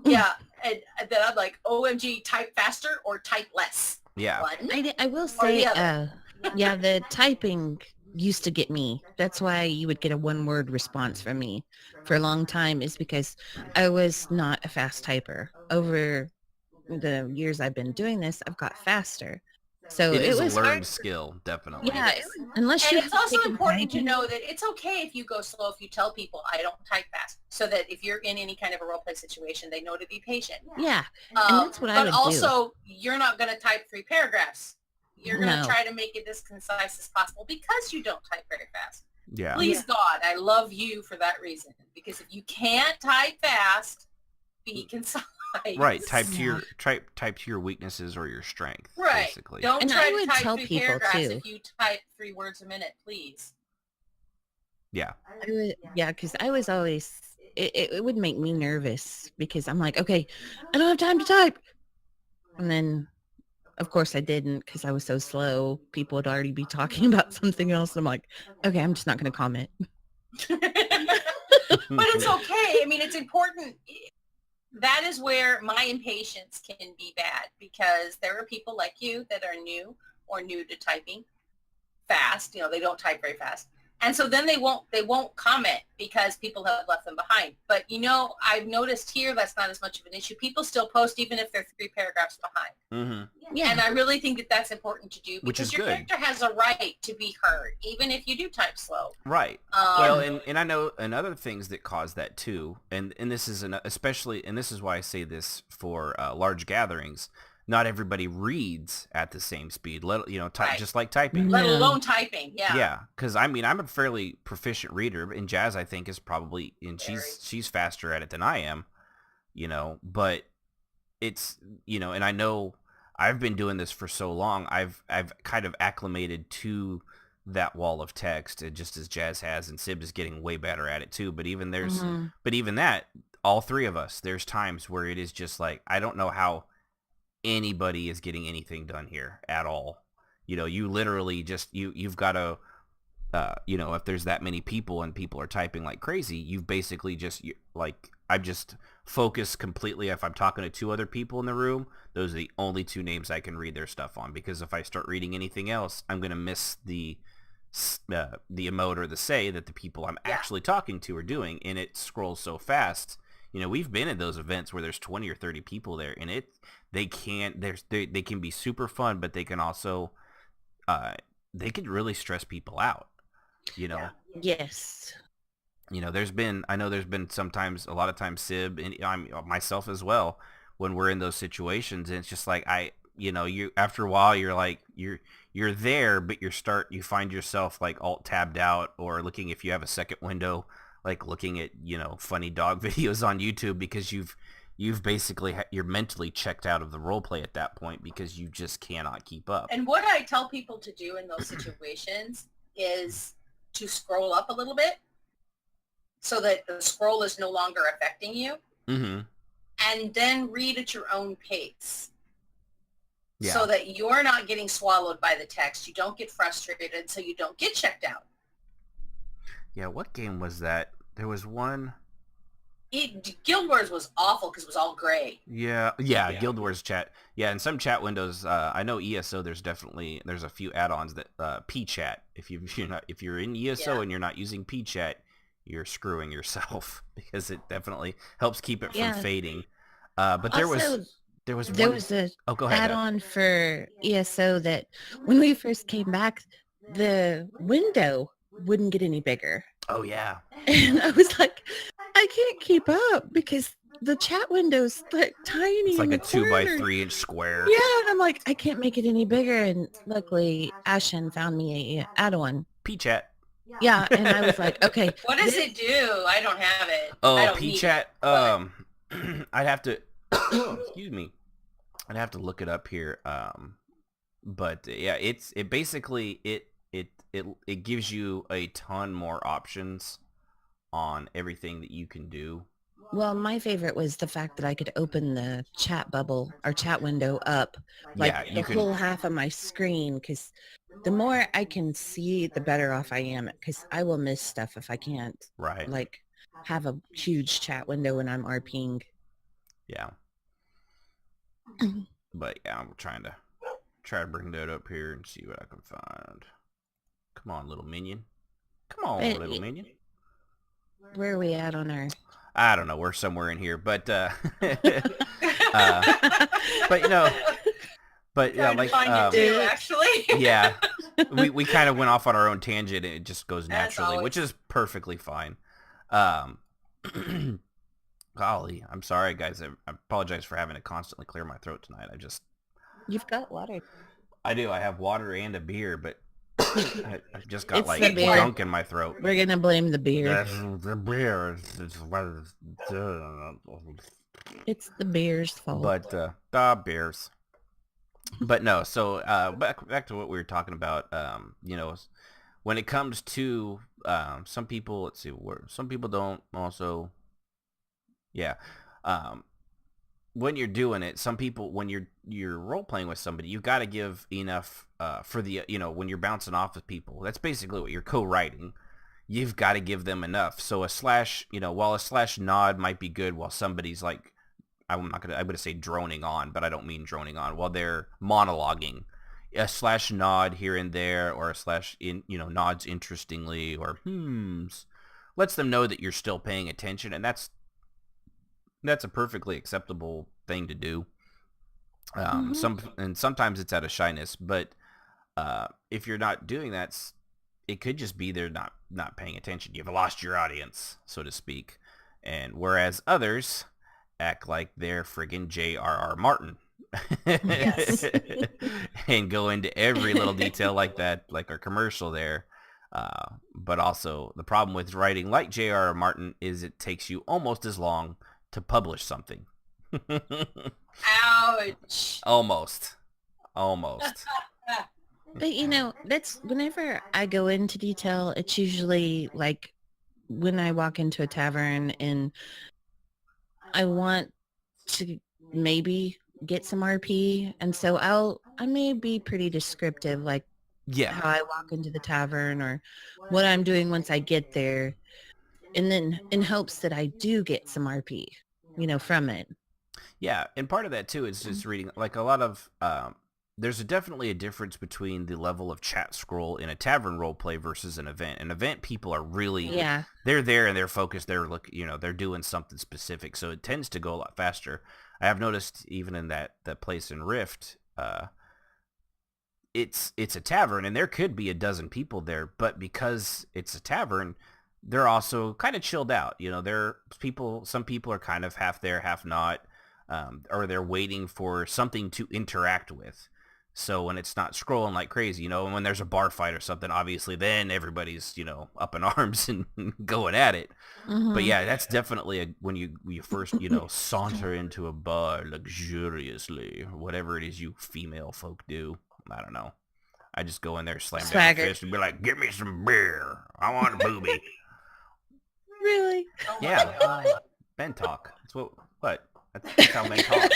Yeah, and then I'm like, OMG, type faster or type less. Yeah. I will say, the typing used to get me. That's why you would get a 1-word response from me for a long time, is because I was not a fast typer. Over the years I've been doing this, I've got faster. So it was a learned hard. Skill, definitely. Yeah, unless you. And it's also important to know that it's okay if you go slow, if you tell people I don't type fast, so that if you're in any kind of a role play situation, they know to be patient. Yeah, and that's what I would do. But also, you're not going to type 3 paragraphs. You're going to try to make it as concise as possible, because you don't type very fast. Yeah. Please God, I love you for that reason. Because if you can't type fast, be concise. Right, type to your weaknesses or your strength. Right. Basically. Don't try to type 3 paragraphs if you type 3 words a minute, please. Yeah. Because I was always, it would make me nervous, because I'm like, okay, I don't have time to type. And then, of course, I didn't, because I was so slow. People would already be talking about something else. I'm like, okay, I'm just not going to comment. But it's okay. I mean, it's important. That is where my impatience can be bad, because there are people like you that are new or new to typing fast. They don't type very fast. And so then they won't comment because people have left them behind. But, I've noticed here that's not as much of an issue. People still post even if they're 3 paragraphs behind. Mm-hmm. Yeah. And I really think that that's important to do, Which is because your good. character has a right to be heard, even if you do type slow. Right. Well, and I know, and other things that cause that too, and this is especially, and this is why I say this for large gatherings. Not everybody reads at the same speed. Just like typing. Let alone typing. Yeah. Yeah, because I'm a fairly proficient reader, and Jazz I think is probably, and she's faster at it than I am. But it's and I know I've been doing this for so long. I've kind of acclimated to that wall of text, just as Jazz has, and Sib is getting way better at it too. But even even that, all 3 of us, there's times where it is just like, I don't know how anybody is getting anything done here at all. You literally just you've got to if there's that many people and people are typing like crazy, you've basically just I just focus completely. If I'm talking to 2 other people in the room, those are the only 2 names I can read their stuff on, because if I start reading anything else, I'm going to miss the emote or the say that the people I'm actually talking to are doing, and it scrolls so fast. We've been in those events where there's 20 or 30 people there, and they can be super fun, but they can also they could really stress people out. Yes. There's been sometimes, a lot of times, Sib and myself as well, when we're in those situations, and it's just like you after a while you're like you're there, but you find yourself like alt tabbed out or looking, if you have a second window, like looking at funny dog videos on YouTube, because you've basically you're mentally checked out of the role play at that point because you just cannot keep up. And what I tell people to do in those situations is to scroll up a little bit so that the scroll is no longer affecting you, and then read at your own pace. Yeah. So that you're not getting swallowed by the text. You don't get frustrated, so you don't get checked out. Yeah, what game was that? There was one... Guild Wars was awful because it was all gray. Yeah, Guild Wars chat. Yeah, in some chat windows, I know ESO. There's a few add-ons that P-chat. If you're in ESO and you're not using P-chat, you're screwing yourself because it definitely helps keep it from fading. But there was a add-on for ESO that when we first came back, the window wouldn't get any bigger. Oh yeah. And I was like, I can't keep up because the chat window's like tiny. It's like a 2x3 inch square. Yeah, and I'm like, I can't make it any bigger. And luckily, Ashen found me a add-on. P-chat. Yeah, and I was like, okay. What does it do? I don't have it. Oh, P-chat. I'd have to. Excuse me. I'd have to look it up here. But yeah, it basically it gives you a ton more options on everything that you can do. Well, my favorite was the fact that I could open the chat bubble or chat window up like whole half of my screen, because the more I can see, the better off I am, because I will miss stuff if I can't like have a huge chat window when I'm RPing. Yeah. But yeah, I'm trying to bring that up here and see what I can find. Come on, little minion. Come on, little minion. Where are we at on our... I don't know. We're somewhere in here, but but like actually. Yeah, we kind of went off on our own tangent, and it just goes naturally, which is perfectly fine. Golly, I'm sorry, guys. I apologize for having to constantly clear my throat tonight. You've got water. I do. I have water and a beer, but I just got like gunk in my throat. We're gonna blame the beer. The beer. It's the beer's fault. But the beers. But no. So back to what we were talking about. When it comes to some people, let's see, some people don't also. Yeah. When you're doing it, some people, when you're role playing with somebody, you've got to give enough for the when you're bouncing off with people. That's basically what you're co-writing. You've got to give them enough. So a slash, while a slash nod might be good, while somebody's like, I'm gonna say droning on, but I don't mean droning on. While they're monologuing, a slash nod here and there, or a slash nods interestingly, or lets them know that you're still paying attention, and that's a perfectly acceptable thing to do. Sometimes it's out of shyness, but if you're not doing that, it could just be they're not paying attention. You've lost your audience, so to speak. And whereas others act like they're friggin' J.R.R. Martin. Yes. And go into every little detail like that, like our commercial there. But also the problem with writing like J.R.R. Martin is it takes you almost as long to publish something. Ouch. Almost. But that's whenever I go into detail, it's usually like when I walk into a tavern and I want to maybe get some RP, and so I may be pretty descriptive, like how I walk into the tavern or what I'm doing once I get there, and then in hopes that I do get some RP, from it. Yeah, and part of that too is just reading, like a lot of, there's definitely a difference between the level of chat scroll in a tavern role play versus an event. An event, people are really, they're there and they're focused, they're doing something specific, so it tends to go a lot faster. I have noticed even in that place in Rift, it's a tavern and there could be a dozen people there, but because it's a tavern, they're also kind of chilled out. Some people are kind of half there, half not. or they're waiting for something to interact with. So when it's not scrolling like crazy, and when there's a bar fight or something, obviously then everybody's, up in arms and going at it. Mm-hmm. But yeah, that's definitely when you first, saunter into a bar luxuriously, or whatever it is you female folk do. I don't know. I just go in there, slam down the fist, and be like, "Give me some beer. I want a booby." Really? Oh Yeah. Men talk. That's what? That's how men talk.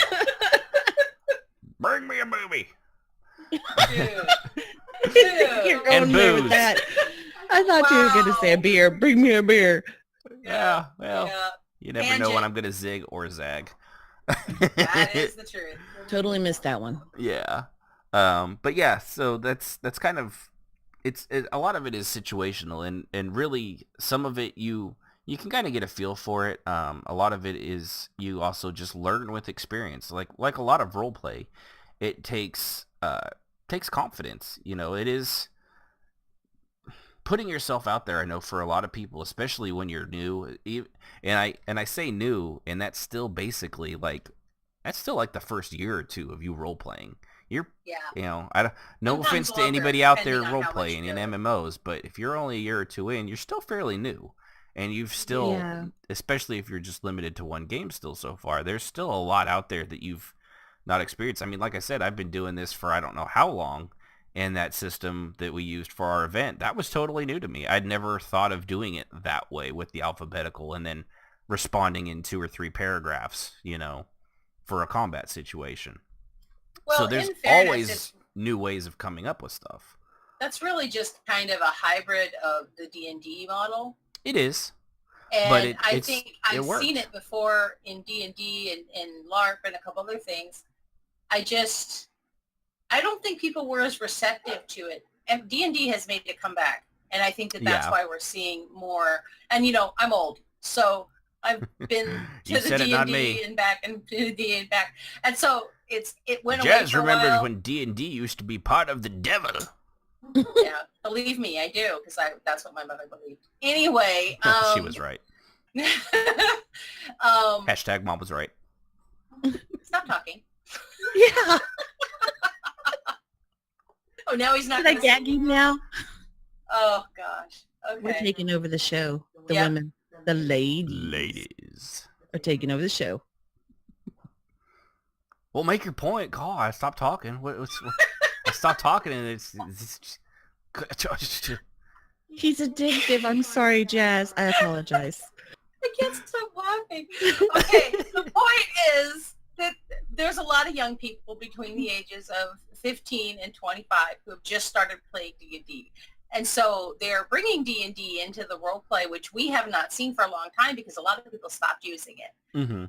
Bring me a booby. Dude. You're going And there with booze. that. I thought you were going to say a beer. Bring me a beer. Yeah, well, Yeah. you never know when I'm going to zig or zag. That is the truth. Totally missed that one. Yeah. But yeah, so that's kind of, a lot of it is situational, and really some of it you can kind of get a feel for it. A lot of it is you also just learn with experience. Like a lot of role play, it takes confidence. It is putting yourself out there. I know for a lot of people, especially when you're new, and I say new, and that's still basically that's still like the first year or two of you role playing. You're, Yeah. no Sometimes offense to longer, anybody out there depending on role how much playing you in know. MMOs, but if you're only a year or two in, you're still fairly new, and you've still, Yeah. especially if you're just limited to one game still so far, there's still a lot out there that you've not experienced. I mean, like I said, I've been doing this for I don't know how long, and that system that we used for our event, that was totally new to me. I'd never thought of doing it that way with the alphabetical and then responding in 2 or 3 paragraphs, for a combat situation. Well, So there's in fairness, always new ways of coming up with stuff. that's really just kind of a hybrid of the D&D model. It is. And But I think I've works. seen it before in D&D and LARP and a couple other things. I don't think people were as receptive to it. And D&D has made it come back. And I think that's Yeah. why we're seeing more. And, I'm old. So I've been to You the said it, not me. D&D and back and to the D and back. And so it went away Jazz for a remembers while. when D&D used to be part of the devil. Yeah, believe me, I do, because that's what my mother believed. Anyway, She was right. Hashtag mom was right. Stop talking. Yeah. Oh, now he's not. Did I gonna gag sing. you now? Oh gosh. We're Okay. taking over the show. The Yep. women, the ladies, Ladies. are taking over the show. Well, make your point. God, I stopped talking. I stopped talking, and it's He's addictive. I'm sorry, Jazz. I apologize. I can't stop laughing. Okay, the point is that there's a lot of young people between the ages of 15 and 25 who have just started playing D&D. And so they're bringing D&D into the role play, which we have not seen for a long time because a lot of people stopped using it. Mm-hmm.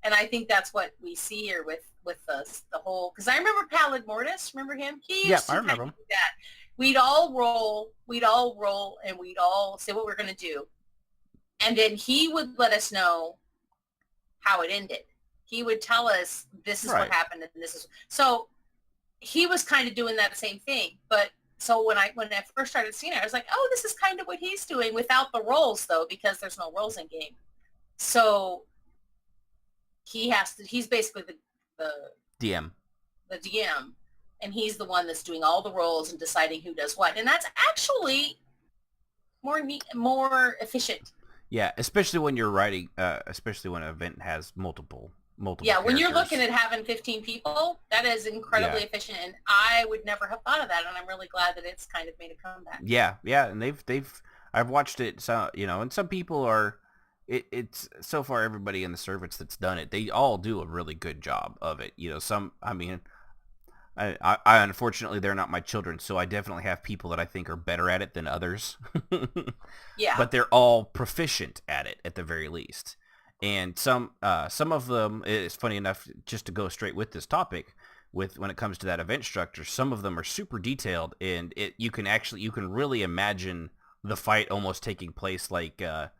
And I think that's what we see here with the whole, because I remember Pallid Mortis, remember him? He used to I remember him. do that. We'd all roll, and we'd all say what we're going to do. And then he would let us know how it ended. He would tell us, this is Right. what happened, and this is, so he was kind of doing that same thing. But so when I first started seeing it, I was like, oh, this is kind of what he's doing without the rolls, though, because there's no rolls in game. So he's basically the DM. the DM, and he's the one that's doing all the rolls and deciding who does what. And that's actually more efficient. Yeah, especially when you're writing, especially when an event has multiple Yeah, when you're characters. looking at having 15 people, that is incredibly efficient, and I would never have thought of that, and I'm really glad that it's kind of made a comeback. Yeah, and I've watched it, so and some people are, it's so far everybody in the service that's done it, they all do a really good job of it. I unfortunately they're not my children, so I definitely have people that I think are better at it than others. Yeah. But they're all proficient at it at the very least. And some of them, it's funny enough, just to go straight with this topic, when it comes to that event structure, some of them are super detailed, and you can really imagine the fight almost taking place like a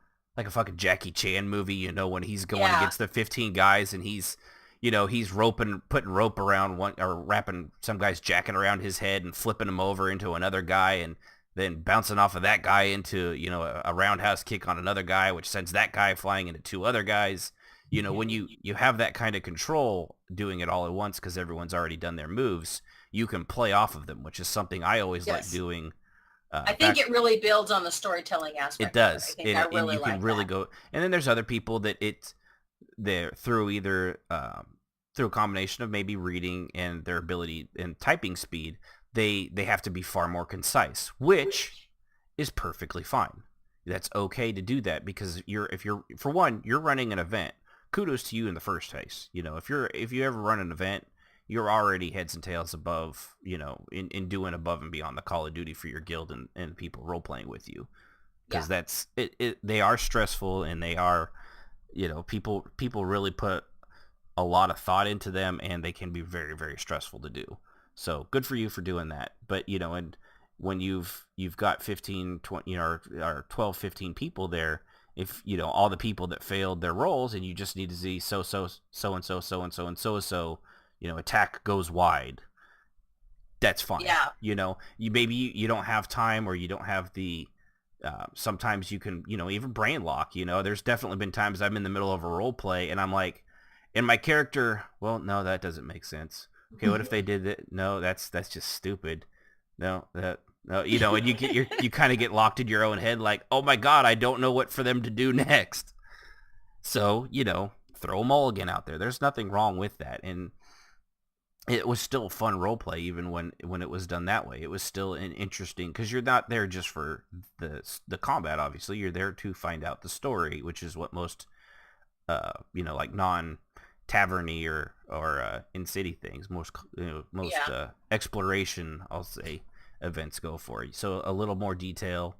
fucking Jackie Chan movie, when he's going against the 15 guys, and he's putting rope around one, or wrapping some guy's jacket around his head and flipping him over into another guy, and then bouncing off of that guy into, a roundhouse kick on another guy, which sends that guy flying into 2 other guys. you know, when you have that kind of control doing it all at once because everyone's already done their moves, you can play off of them, which is something I always like doing. I think it really builds on the storytelling aspect. It does. I think I really and you can really go. And then there's other people that they're through either through a combination of maybe reading and their ability and typing speed, they have to be far more concise, which is perfectly fine. That's okay to do that because if you're for one, you're running an event. Kudos to you in the first place. You know, if you ever run an event, you're already heads and tails above, you know, in doing above and beyond the Call of Duty for your guild and people role playing with you. Because that's it. They are stressful and they are, you know, people really put a lot of thought into them and they can be very, very stressful to do. So good for you for doing that. But, you know, and when you've got 15, 20, you know, or 12, 15 people there, if, you know, all the people that failed their roles and you just need to see so-and-so, you know, attack goes wide, that's fine. Yeah. You know, you don't have time or you don't have the, sometimes you can, you know, even brain lock, you know, there's definitely been times I'm in the middle of a role play and I'm like, and my character, well, no, that doesn't make sense. Okay, what if they did it? No, that's just stupid. No, you know, and you kind of get locked in your own head like, oh my God, I don't know what for them to do next. So, you know, throw a mulligan out there. There's nothing wrong with that. And it was still fun role play even when it was done that way. It was still an interesting because you're not there just for the combat. Obviously, you're there to find out the story, which is what most you know, like non-taverny or in city things, most exploration, I'll say, events go for. So a little more detail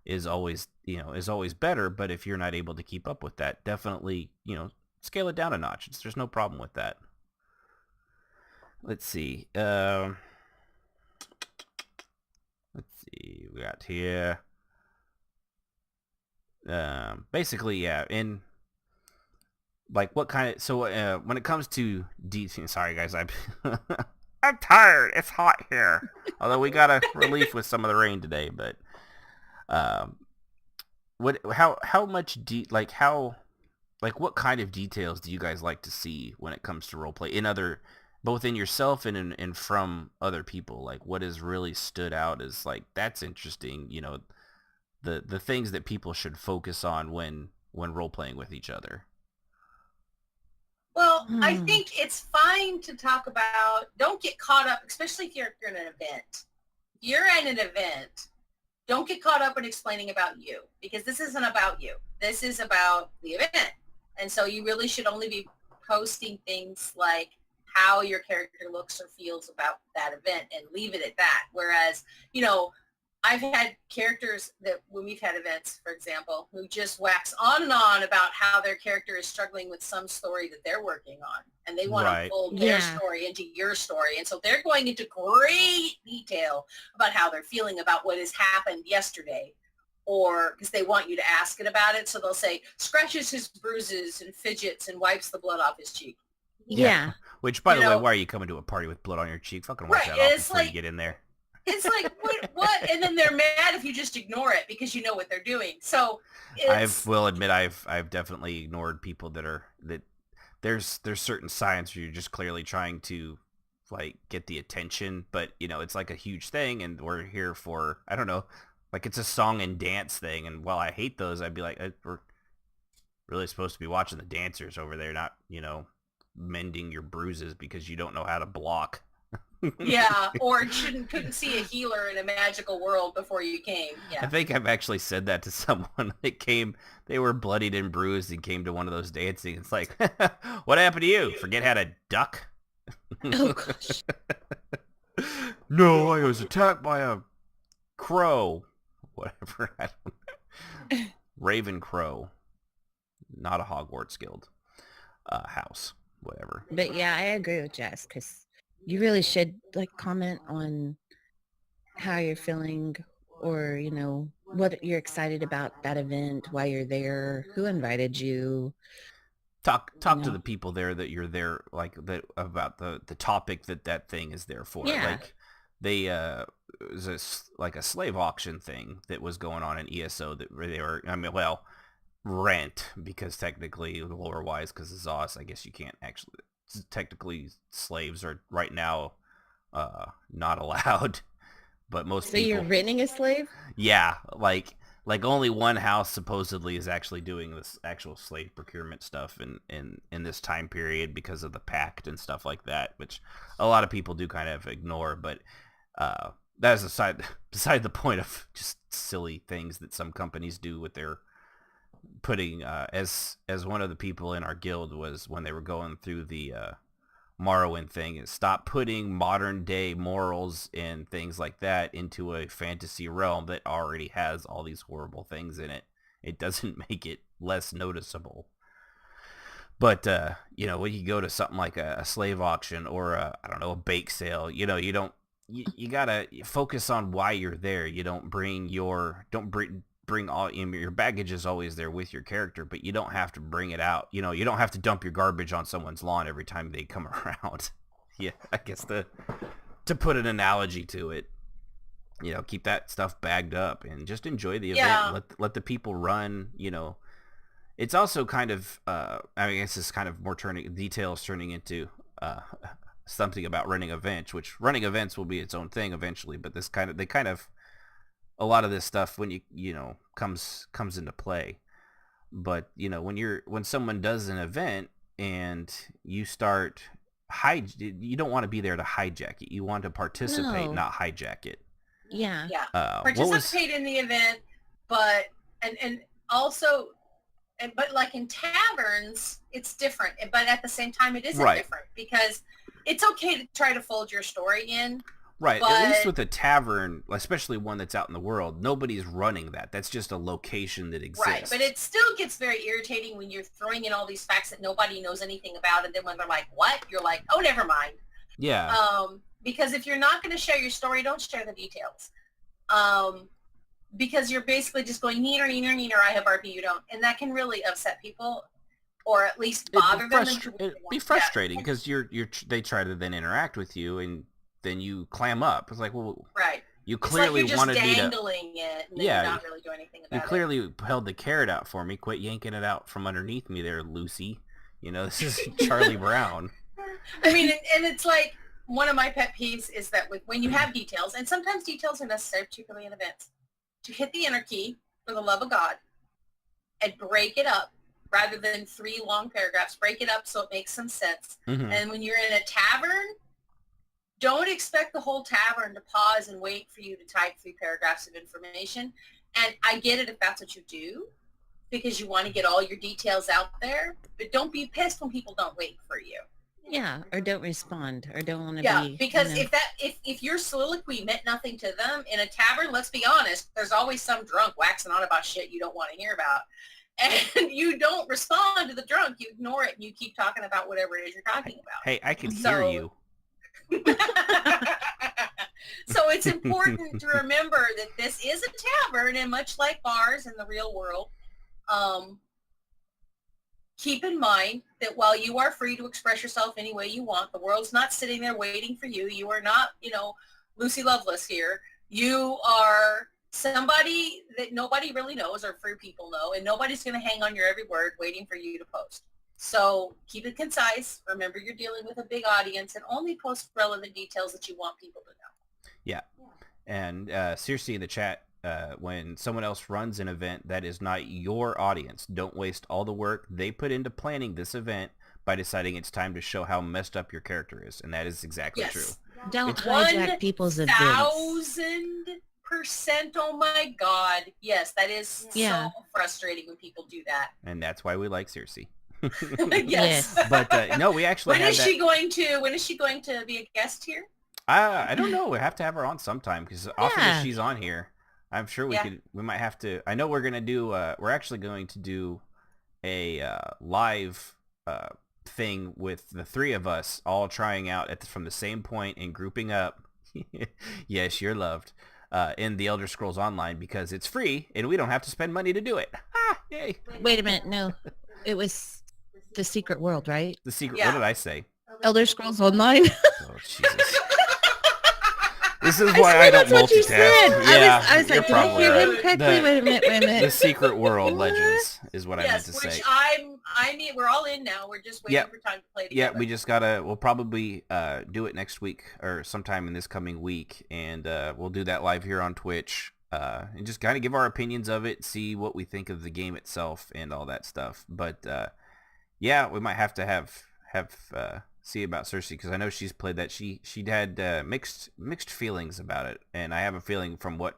is always, you know, is always better. But if you're not able to keep up with that, definitely, you know, scale it down a notch. There's no problem with that. Let's see. Let's see. We got here. Basically, yeah. In like, what kind of? So, when it comes to sorry guys, I'm I'm tired. It's hot here. Although we got a relief with some of the rain today, but how much what kind of details do you guys like to see when it comes to roleplay in other, both in yourself and from other people? Like, what has really stood out as like, that's interesting, you know, the things that people should focus on when role playing with each other. Well, I think it's fine to talk about, don't get caught up, especially if you're in an event. You're in an event, don't get caught up in explaining about you, because this isn't about you. This is about the event. And so you really should only be posting things like how your character looks or feels about that event and leave it at that. Whereas, you know, I've had characters that when we've had events, for example, who just wax on and on about how their character is struggling with some story that they're working on, and they want to fold their story into your story. And so they're going into great detail about how they're feeling about what has happened yesterday, or because they want you to ask it about it. So they'll say, scratches his bruises and fidgets and wipes the blood off his cheek. Yeah. Which, by the way, why are you coming to a party with blood on your cheek? Fucking wash that off before you get in there. It's like, what? And then they're mad if you just ignore it because you know what they're doing. So I will admit I've definitely ignored people that there's certain signs where you're just clearly trying to like get the attention, but you know, it's like a huge thing and we're here for, I don't know, like it's a song and dance thing. And while I hate those, I'd be like, we're really supposed to be watching the dancers over there, not, you know, mending your bruises because you don't know how to block. Yeah, or couldn't see a healer in a magical world before you came. Yeah. I think I've actually said that to someone that came, they were bloodied and bruised and came to one of those dancing. It's like, what happened to you? Forget how to duck? Oh, gosh. No, I was attacked by a crow. Whatever. I don't know. Raven crow. Not a Hogwarts guild. House. Whatever. But yeah, I agree with Jess, because you really should like comment on how you're feeling, or, you know, what you're excited about that event, why you're there, who invited you. Talk to the people there that you're there, like that, about the topic that thing is there for. Yeah. Like they it was like a slave auction thing that was going on in ESO that they were, I mean, well, rent, because technically lore-wise, because of Zos, I guess you can't actually. Technically, slaves are right now not allowed, but most So people. you're renting a slave? Yeah, like only one house supposedly is actually doing this actual slave procurement stuff in this time period because of the pact and stuff like that, which a lot of people do kind of ignore. But that is beside the point of just silly things that some companies do with their putting. As one of the people in our guild was when they were going through the Morrowind thing, is stop putting modern day morals and things like that into a fantasy realm that already has all these horrible things in it. It doesn't make it less noticeable. But when you go to something like a slave auction or a bake sale, you gotta focus on why you're there. You don't bring all your baggage is always there with your character, but you don't have to bring it out. You don't have to dump your garbage on someone's lawn every time they come around. Yeah, I guess to put an analogy to it, keep that stuff bagged up and just enjoy the event. Let the people run. It's also kind of I guess it's kind of more turning into something about running events, which running events will be its own thing eventually. But a lot of this stuff when comes into play. But when someone does an event and you start you don't want to be there to hijack it. You want to participate, not hijack it. Yeah. Participate in the event, but and also, but like in taverns, it's different. But at the same time, it isn't different, because it's okay to try to fold your story in. Right, at least with a tavern, especially one that's out in the world, nobody's running that. That's just a location that exists. Right, but it still gets very irritating when you're throwing in all these facts that nobody knows anything about, and then when they're like, what? You're like, oh, never mind. Yeah. Because if you're not going to share your story, don't share the details. Because you're basically just going, neener, I have RP, you don't. And that can really upset people, or at least bother them. It'd be frustrating, because they try to then interact with you, and then you clam up. It's like, well, right. You clearly wanted me to. Dangling it, and you're not really doing anything about it. You clearly held the carrot out for me. Quit yanking it out from underneath me, there, Lucy. This is Charlie Brown. I mean, and it's like one of my pet peeves is that when you have details, and sometimes details are necessary, particularly in events, to hit the enter key for the love of God and break it up rather than 3 long paragraphs. Break it up so it makes some sense. Mm-hmm. And when you're in a tavern, don't expect the whole tavern to pause and wait for you to type 3 paragraphs of information. And I get it if that's what you do, because you want to get all your details out there, but don't be pissed when people don't wait for you. Yeah, or don't respond, or don't want to be. Yeah, because if your soliloquy meant nothing to them in a tavern, let's be honest, there's always some drunk waxing on about shit you don't want to hear about. And you don't respond to the drunk, you ignore it, and you keep talking about whatever it is you're talking about. Hey, I can hear you. So it's important to remember that this is a tavern, and much like bars in the real world, keep in mind that while you are free to express yourself any way you want, the world's not sitting there waiting for you. You are not, Lucy Lovelace here. You are somebody that nobody really knows, or few people know, and nobody's going to hang on your every word waiting for you to post. So keep it concise. Remember, you're dealing with a big audience, and only post relevant details that you want people to know. Yeah. And seriously, in the chat, when someone else runs an event that is not your audience, don't waste all the work they put into planning this event by deciding it's time to show how messed up your character is. And that is exactly true. Don't hijack people's events. 1,000%. Oh my God. Yes, that is so frustrating when people do that. And that's why we like Circe. Yes. But no, we actually when is she going to be a guest here? I don't know. We have to have her on sometime, because often as she's on here, I'm sure we might have to. I know we're going to do we're actually going to do a live thing with the 3 of us all trying out from the same point and grouping up. Yes, you're loved. In the Elder Scrolls Online, because it's free and we don't have to spend money to do it. Yay. Wait a minute. No, it was the Secret World, right? The Secret. What did I say? Elder Scrolls Online. Oh, Jesus. This is why I don't that's what you multitask. said. Yeah, I was you're like, did I hear him correctly? Wait a minute. The Secret World Legends is what I meant to say. We're all in now. We're just waiting for time to play together. Yeah, we just we'll probably do it next week or sometime in this coming week, and we'll do that live here on Twitch, and just kind of give our opinions of it, see what we think of the game itself and all that stuff. But yeah, we might have to have see about Cersei, because I know she's played that. She had mixed feelings about it, and I have a feeling from what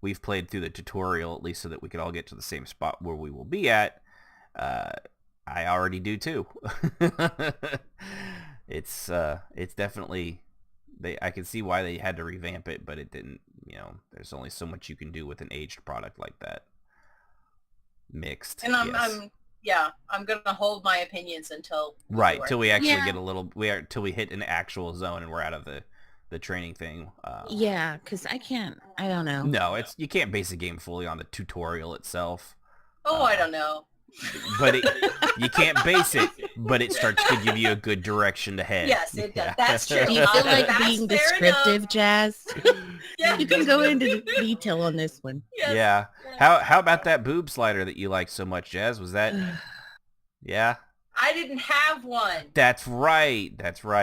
we've played through the tutorial, at least so that we could all get to the same spot where we will be at. I already do too. It's definitely I can see why they had to revamp it, but it didn't. There's only so much you can do with an aged product like that. Mixed. And I'm gonna hold my opinions until till we actually get till we hit an actual zone and we're out of the training thing. Because I don't know. No, you can't base a game fully on the tutorial itself. I don't know. But you can't base it, but it starts to give you a good direction to head. Yes, it does. That's true. Do you feel like being descriptive, Jazz? Yeah. You can go into detail on this one. Yes. Yeah. How about that boob slider that you like so much, Jazz? Was that... Yeah? I didn't have one. That's right.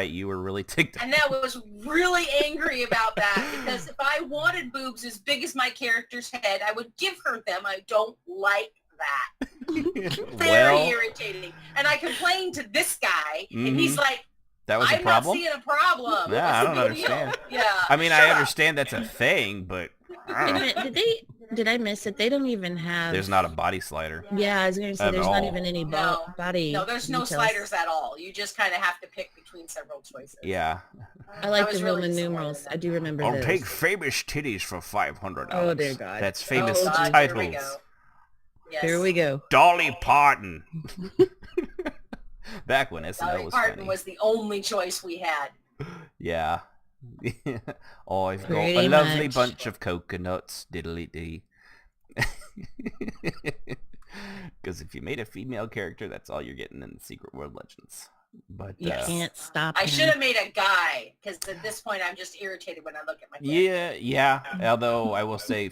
You were really ticked off. And I was really angry about that, because if I wanted boobs as big as my character's head, I would give her them. I don't like that. Very irritating. And I complained to this guy, and he's like, that was a problem? I'm not seeing a problem. Yeah, I don't understand. Yeah. I mean, I understand that's a thing, but... Did I miss it? They don't even have... There's not a body slider. Yeah, I was going to say, there's not even any body No, there's no sliders at all. You just kind of have to pick between several choices. Yeah. I like the Roman numerals. I do remember those. I'll take famous titties for $500. Oh, dear God. That's famous titles. Here we go. Yes. Here we go. Dolly Parton. Back when SNL Dolly was Parton funny. Was the only choice we had. Yeah. I've got Pretty a lovely much. bunch of coconuts, diddly dee. Because if you made a female character, that's all you're getting in the Secret World Legends. But You can't stop I him. should have made a guy, because at this point I'm just irritated when I look at my character. yeah. Although I will say,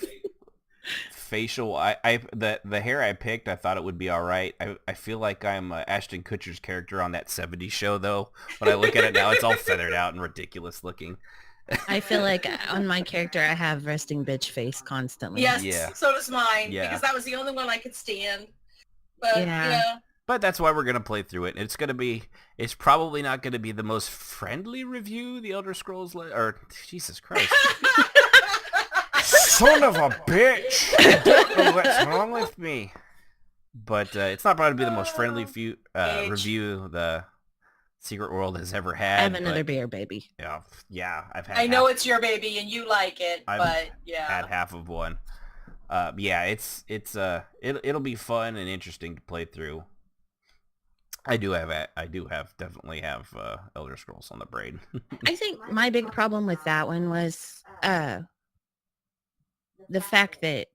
facial, the hair I picked, I thought it would be all right. I feel like I'm Ashton Kutcher's character on that 70s show, though. When I look at it now, it's all feathered out and ridiculous looking. I feel like on my character, I have resting bitch face constantly. Yes, Yeah. so does mine, Yeah. because that was the only one I could stand. But, Yeah. But that's why we're going to play through it. It's probably not going to be the most friendly review, the Elder Scrolls, or Jesus Christ. Son of a bitch! I don't know what's wrong with me. But it's not probably be the most friendly review the Secret World has ever had. I have another beer, baby. Yeah, I've had. I know it's your baby and you like it, but yeah. Had half of one. Yeah, it'll be fun and interesting to play through. I do definitely have Elder Scrolls on the brain. I think my big problem with that one was the fact that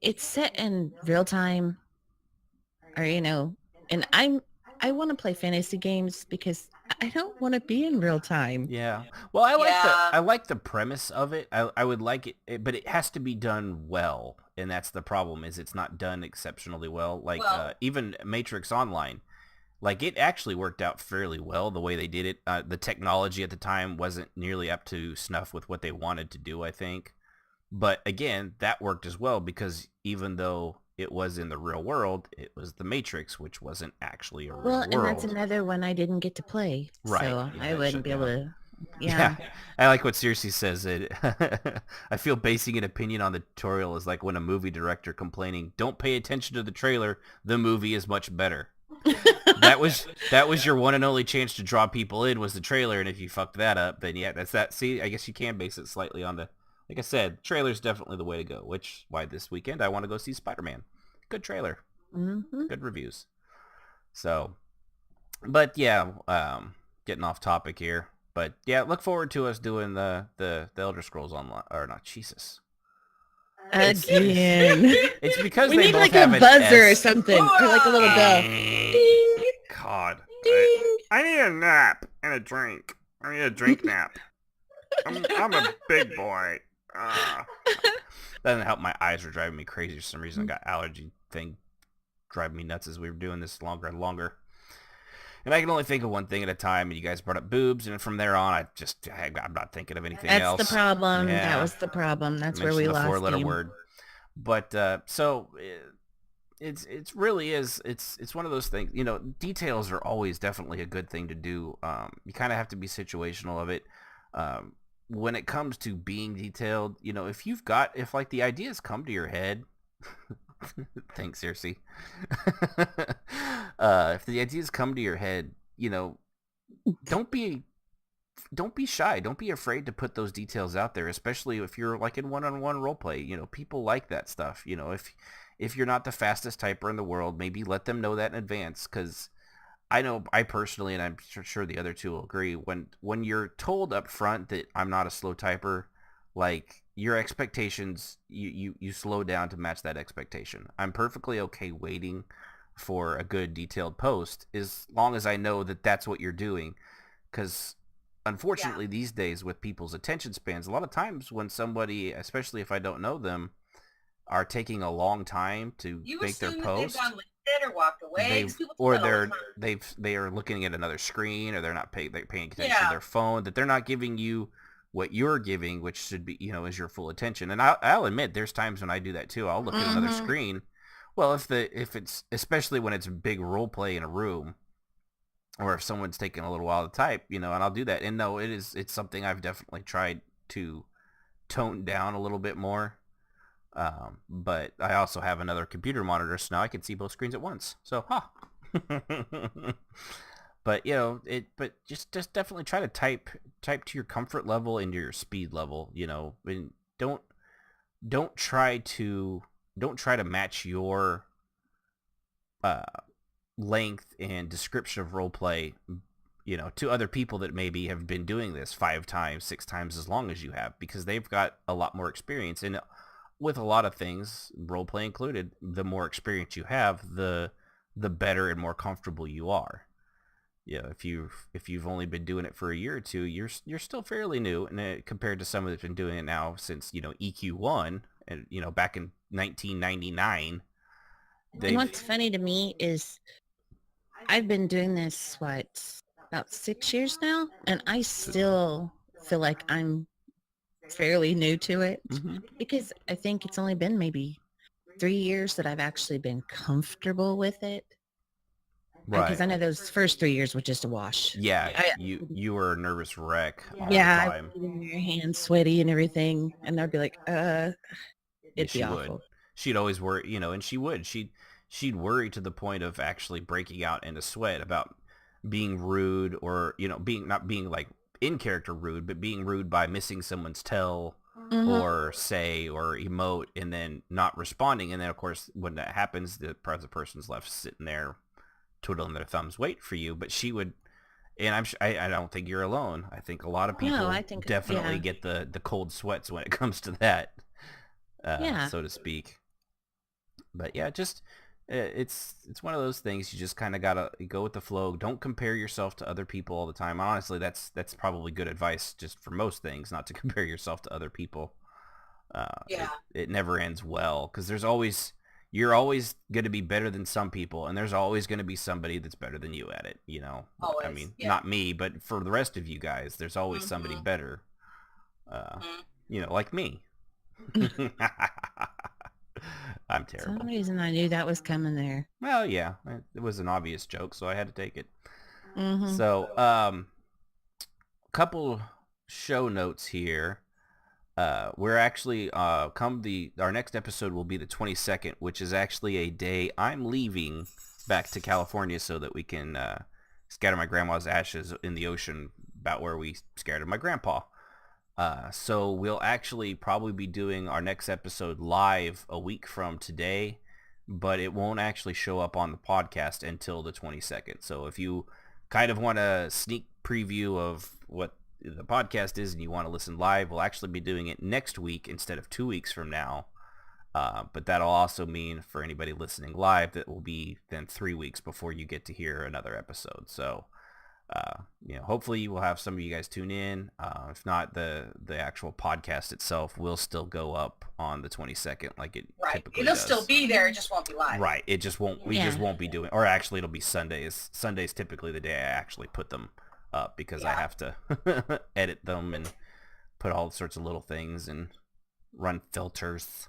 it's set in real time, or and I want to play fantasy games because I don't want to be in real time. Yeah. Well, I like the premise of it. I would like it, but it has to be done well, and that's the problem. Is it's not done exceptionally well. Like even Matrix Online, like it actually worked out fairly well the way they did it. The technology at the time wasn't nearly up to snuff with what they wanted to do, I think. But again, that worked as well because even though it was in the real world, it was the Matrix, which wasn't actually a real world. Well, and that's another one I didn't get to play. Right. So I wouldn't be able to... Yeah. I like what Cersei says. I feel basing an opinion on the tutorial is like when a movie director complaining, don't pay attention to the trailer, the movie is much better. that was your one and only chance to draw people in was the trailer, and if you fucked that up, then yeah, that's that. See, I guess you can base it slightly on the... Like I said, trailer's definitely the way to go, which why this weekend I want to go see Spider-Man. Good trailer. Mm-hmm. Good reviews. So, but yeah, getting off topic here. But yeah, look forward to us doing the Elder Scrolls Online. Or not, Jesus. Again. It's because we they need both like have a an buzzer or S. something. Or like a little bell. Ding. God. Ding. I need a nap and a drink. I need a drink nap. I'm a big boy. Doesn't help. My eyes were driving me crazy for some reason. I got allergy thing driving me nuts as we were doing this longer and longer. And I can only think of one thing at a time, and you guys brought up boobs, and from there on, I'm not thinking of anything else. That's the problem. Yeah. That was the problem. That's where we lost the 4-letter him. word. But so it's really is it's one of those things. You know, details are always definitely a good thing to do. You kind of have to be situational of it. When it comes to being detailed, you know, if like the ideas come to your head. Thanks, Circe. If the ideas come to your head, you know, don't be shy. Don't be afraid to put those details out there, especially if you're like in one-on-one role play. You know, people like that stuff. You know, if you're not the fastest typer in the world, maybe let them know that in advance, because I know I personally, and I'm sure the other two will agree, when you're told up front that I'm not a slow typer, like your expectations, you slow down to match that expectation. I'm perfectly okay waiting for a good detailed post as long as I know that that's what you're doing, because unfortunately these days with people's attention spans, a lot of times when somebody, especially if I don't know them, are taking a long time to make their post, they've gone LinkedIn or walked away, they are looking at another screen, or they're paying attention to their phone, that they're not giving you what you're giving, which should be, you know, is your full attention. And I'll admit there's times when I do that too. I'll look at another screen. Well, if it's especially when it's a big role play in a room, or if someone's taking a little while to type, you know, and I'll do that. And no, it's something I've definitely tried to tone down a little bit more. But I also have another computer monitor, so now I can see both screens at once. So, But you know, but just definitely try to type to your comfort level and your speed level. You know, and don't try to match your length and description of roleplay, you know, to other people that maybe have been doing this 5 times, 6 times as long as you have, because they've got a lot more experience. And with a lot of things, roleplay included, the more experience you have, the better and more comfortable you are. Yeah, if you've only been doing it for a year or two, you're still fairly new, and compared to someone that's been doing it now since, you know, EQ1, and you know, back in 1999. And what's funny to me is I've been doing this about 6 years now, and I still feel like I'm fairly new to it, because I think it's only been maybe 3 years that I've actually been comfortable with it. Right. Because I know those first 3 years were just a wash. Yeah, you were a nervous wreck all the time. Your hands sweaty and everything, and I'd be like, it'd be awful. She'd always worry, you know, and she'd worry to the point of actually breaking out into sweat about being rude, or, you know, not being like in character rude, but being rude by missing someone's tell or say or emote and then not responding. And then of course when that happens, the person's left sitting there twiddling their thumbs wait for you. But she would, and I don't think you're alone. I think a lot of people definitely get the cold sweats when it comes to that, so to speak. But yeah, just it's one of those things. You just kind of gotta go with the flow. Don't compare yourself to other people all the time. Honestly, that's probably good advice just for most things, not to compare yourself to other people. It never ends well, because you're always going to be better than some people, and there's always going to be somebody that's better than you at it, you know. Always, I mean, not me, but for the rest of you guys, there's always somebody better, you know, like me. I'm terrible. For some reason I knew that was coming there. Well, yeah, it was an obvious joke, so I had to take it. So, couple show notes here. We're actually our next episode will be the 22nd, which is actually a day I'm leaving back to California so that we can scatter my grandma's ashes in the ocean, about where we scattered my grandpa. So we'll actually probably be doing our next episode live a week from today, but it won't actually show up on the podcast until the 22nd. So if you kind of want a sneak preview of what the podcast is and you want to listen live, we'll actually be doing it next week instead of 2 weeks from now. But that'll also mean for anybody listening live that will be then 3 weeks before you get to hear another episode. So hopefully we'll have some of you guys tune in. If not, the actual podcast itself will still go up on the 22nd like it typically It'll does. still be there, it just won't be live. Right. It just won't, we just won't be doing, or actually it'll be Sundays. Sunday's typically the day I actually put them up because I have to edit them and put all sorts of little things and run filters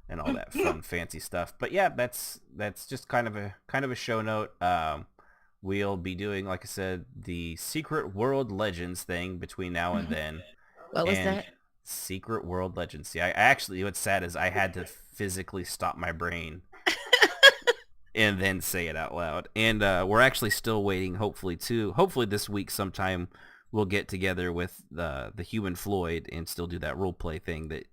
and all that fun fancy stuff. But yeah, that's just kind of a show note. We'll be doing, like I said, the Secret World Legends thing between now and then. What was that? Secret World Legends. See, I actually, what's sad is I had to physically stop my brain and then say it out loud. And we're actually still waiting, hopefully this week sometime we'll get together with the human Floyd and still do that role play thing that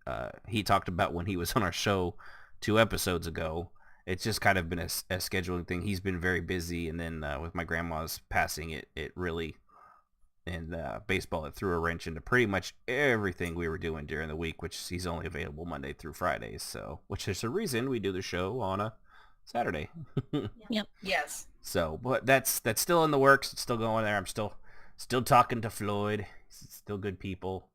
he talked about when he was on our show 2 episodes ago. It's just kind of been a scheduling thing. He's been very busy, and then with my grandma's passing, it really, and baseball, it threw a wrench into pretty much everything we were doing during the week, which he's only available Monday through Fridays, so, which is the reason we do the show on a Saturday. Yep. Yes. So, but that's still in the works. It's still going there. I'm still talking to Floyd. Still good people.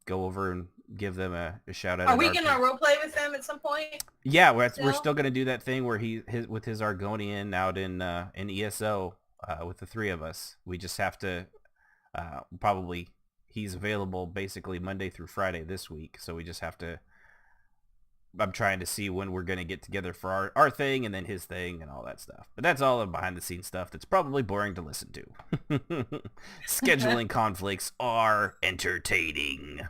Go over and give them a shout out. Are we gonna role play with them at some point? Yeah, we're still gonna do that thing where with his Argonian out in ESO with the 3 of us. We just have to probably, he's available basically Monday through Friday this week, so we just have to. I'm trying to see when we're gonna get together for our thing and then his thing and all that stuff. But that's all the behind the scenes stuff that's probably boring to listen to. Scheduling conflicts are entertaining,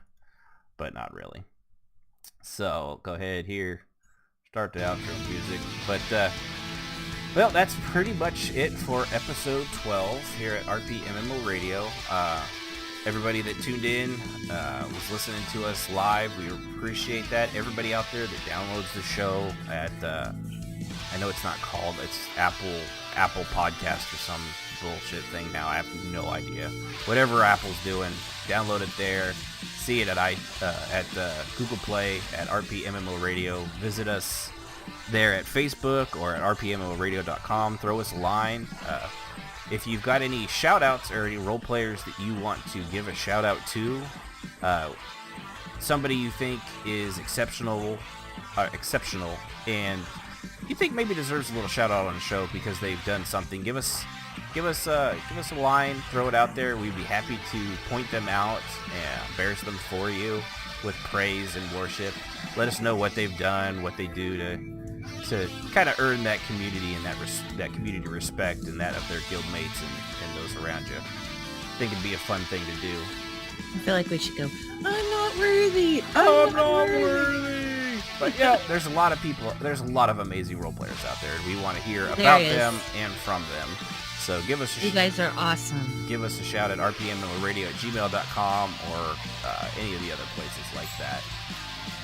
but not really. So go ahead here, start the outro music. But well, that's pretty much it for episode 12 here at RPMMO Radio. Everybody that tuned in, was listening to us live, we appreciate that. Everybody out there that downloads the show at, I know it's not called, it's Apple Podcast or some bullshit thing now. I have no idea. Whatever Apple's doing, download it there. See it at Google Play at RPMMO Radio. Visit us there at Facebook or at RPMMORadio.com. Throw us a line. If you've got any shout-outs or any role players that you want to give a shout-out to, somebody you think is exceptional, and you think maybe deserves a little shout-out on the show because they've done something, give us a line, throw it out there. We'd be happy to point them out and embarrass them for you with praise and worship. Let us know what they've done, what they do to kind of earn that community and that community respect and that of their guildmates and those around you. I think it'd be a fun thing to do. I feel like we should go, I'm not worthy. I'm not worthy. But yeah, there's a lot of people, there's a lot of amazing role players out there, and we want to hear about them and from them. So give us You guys are awesome. Give us a shout at rpmmoradio@gmail.com or any of the other places like that.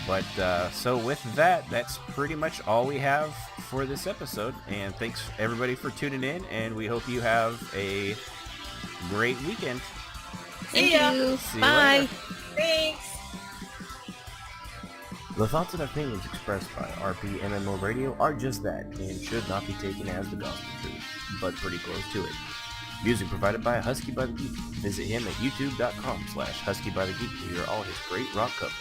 But so with that, that's pretty much all we have for this episode. And thanks everybody for tuning in, and we hope you have a great weekend. Thank you. See Bye. you later. Thanks. The thoughts and opinions expressed by RPMMO Radio are just that, and should not be taken as the gospel truth, but pretty close to it. Music provided by Husky by the Geek. Visit him at youtube.com/HuskyByTheGeek to hear all his great rock covers.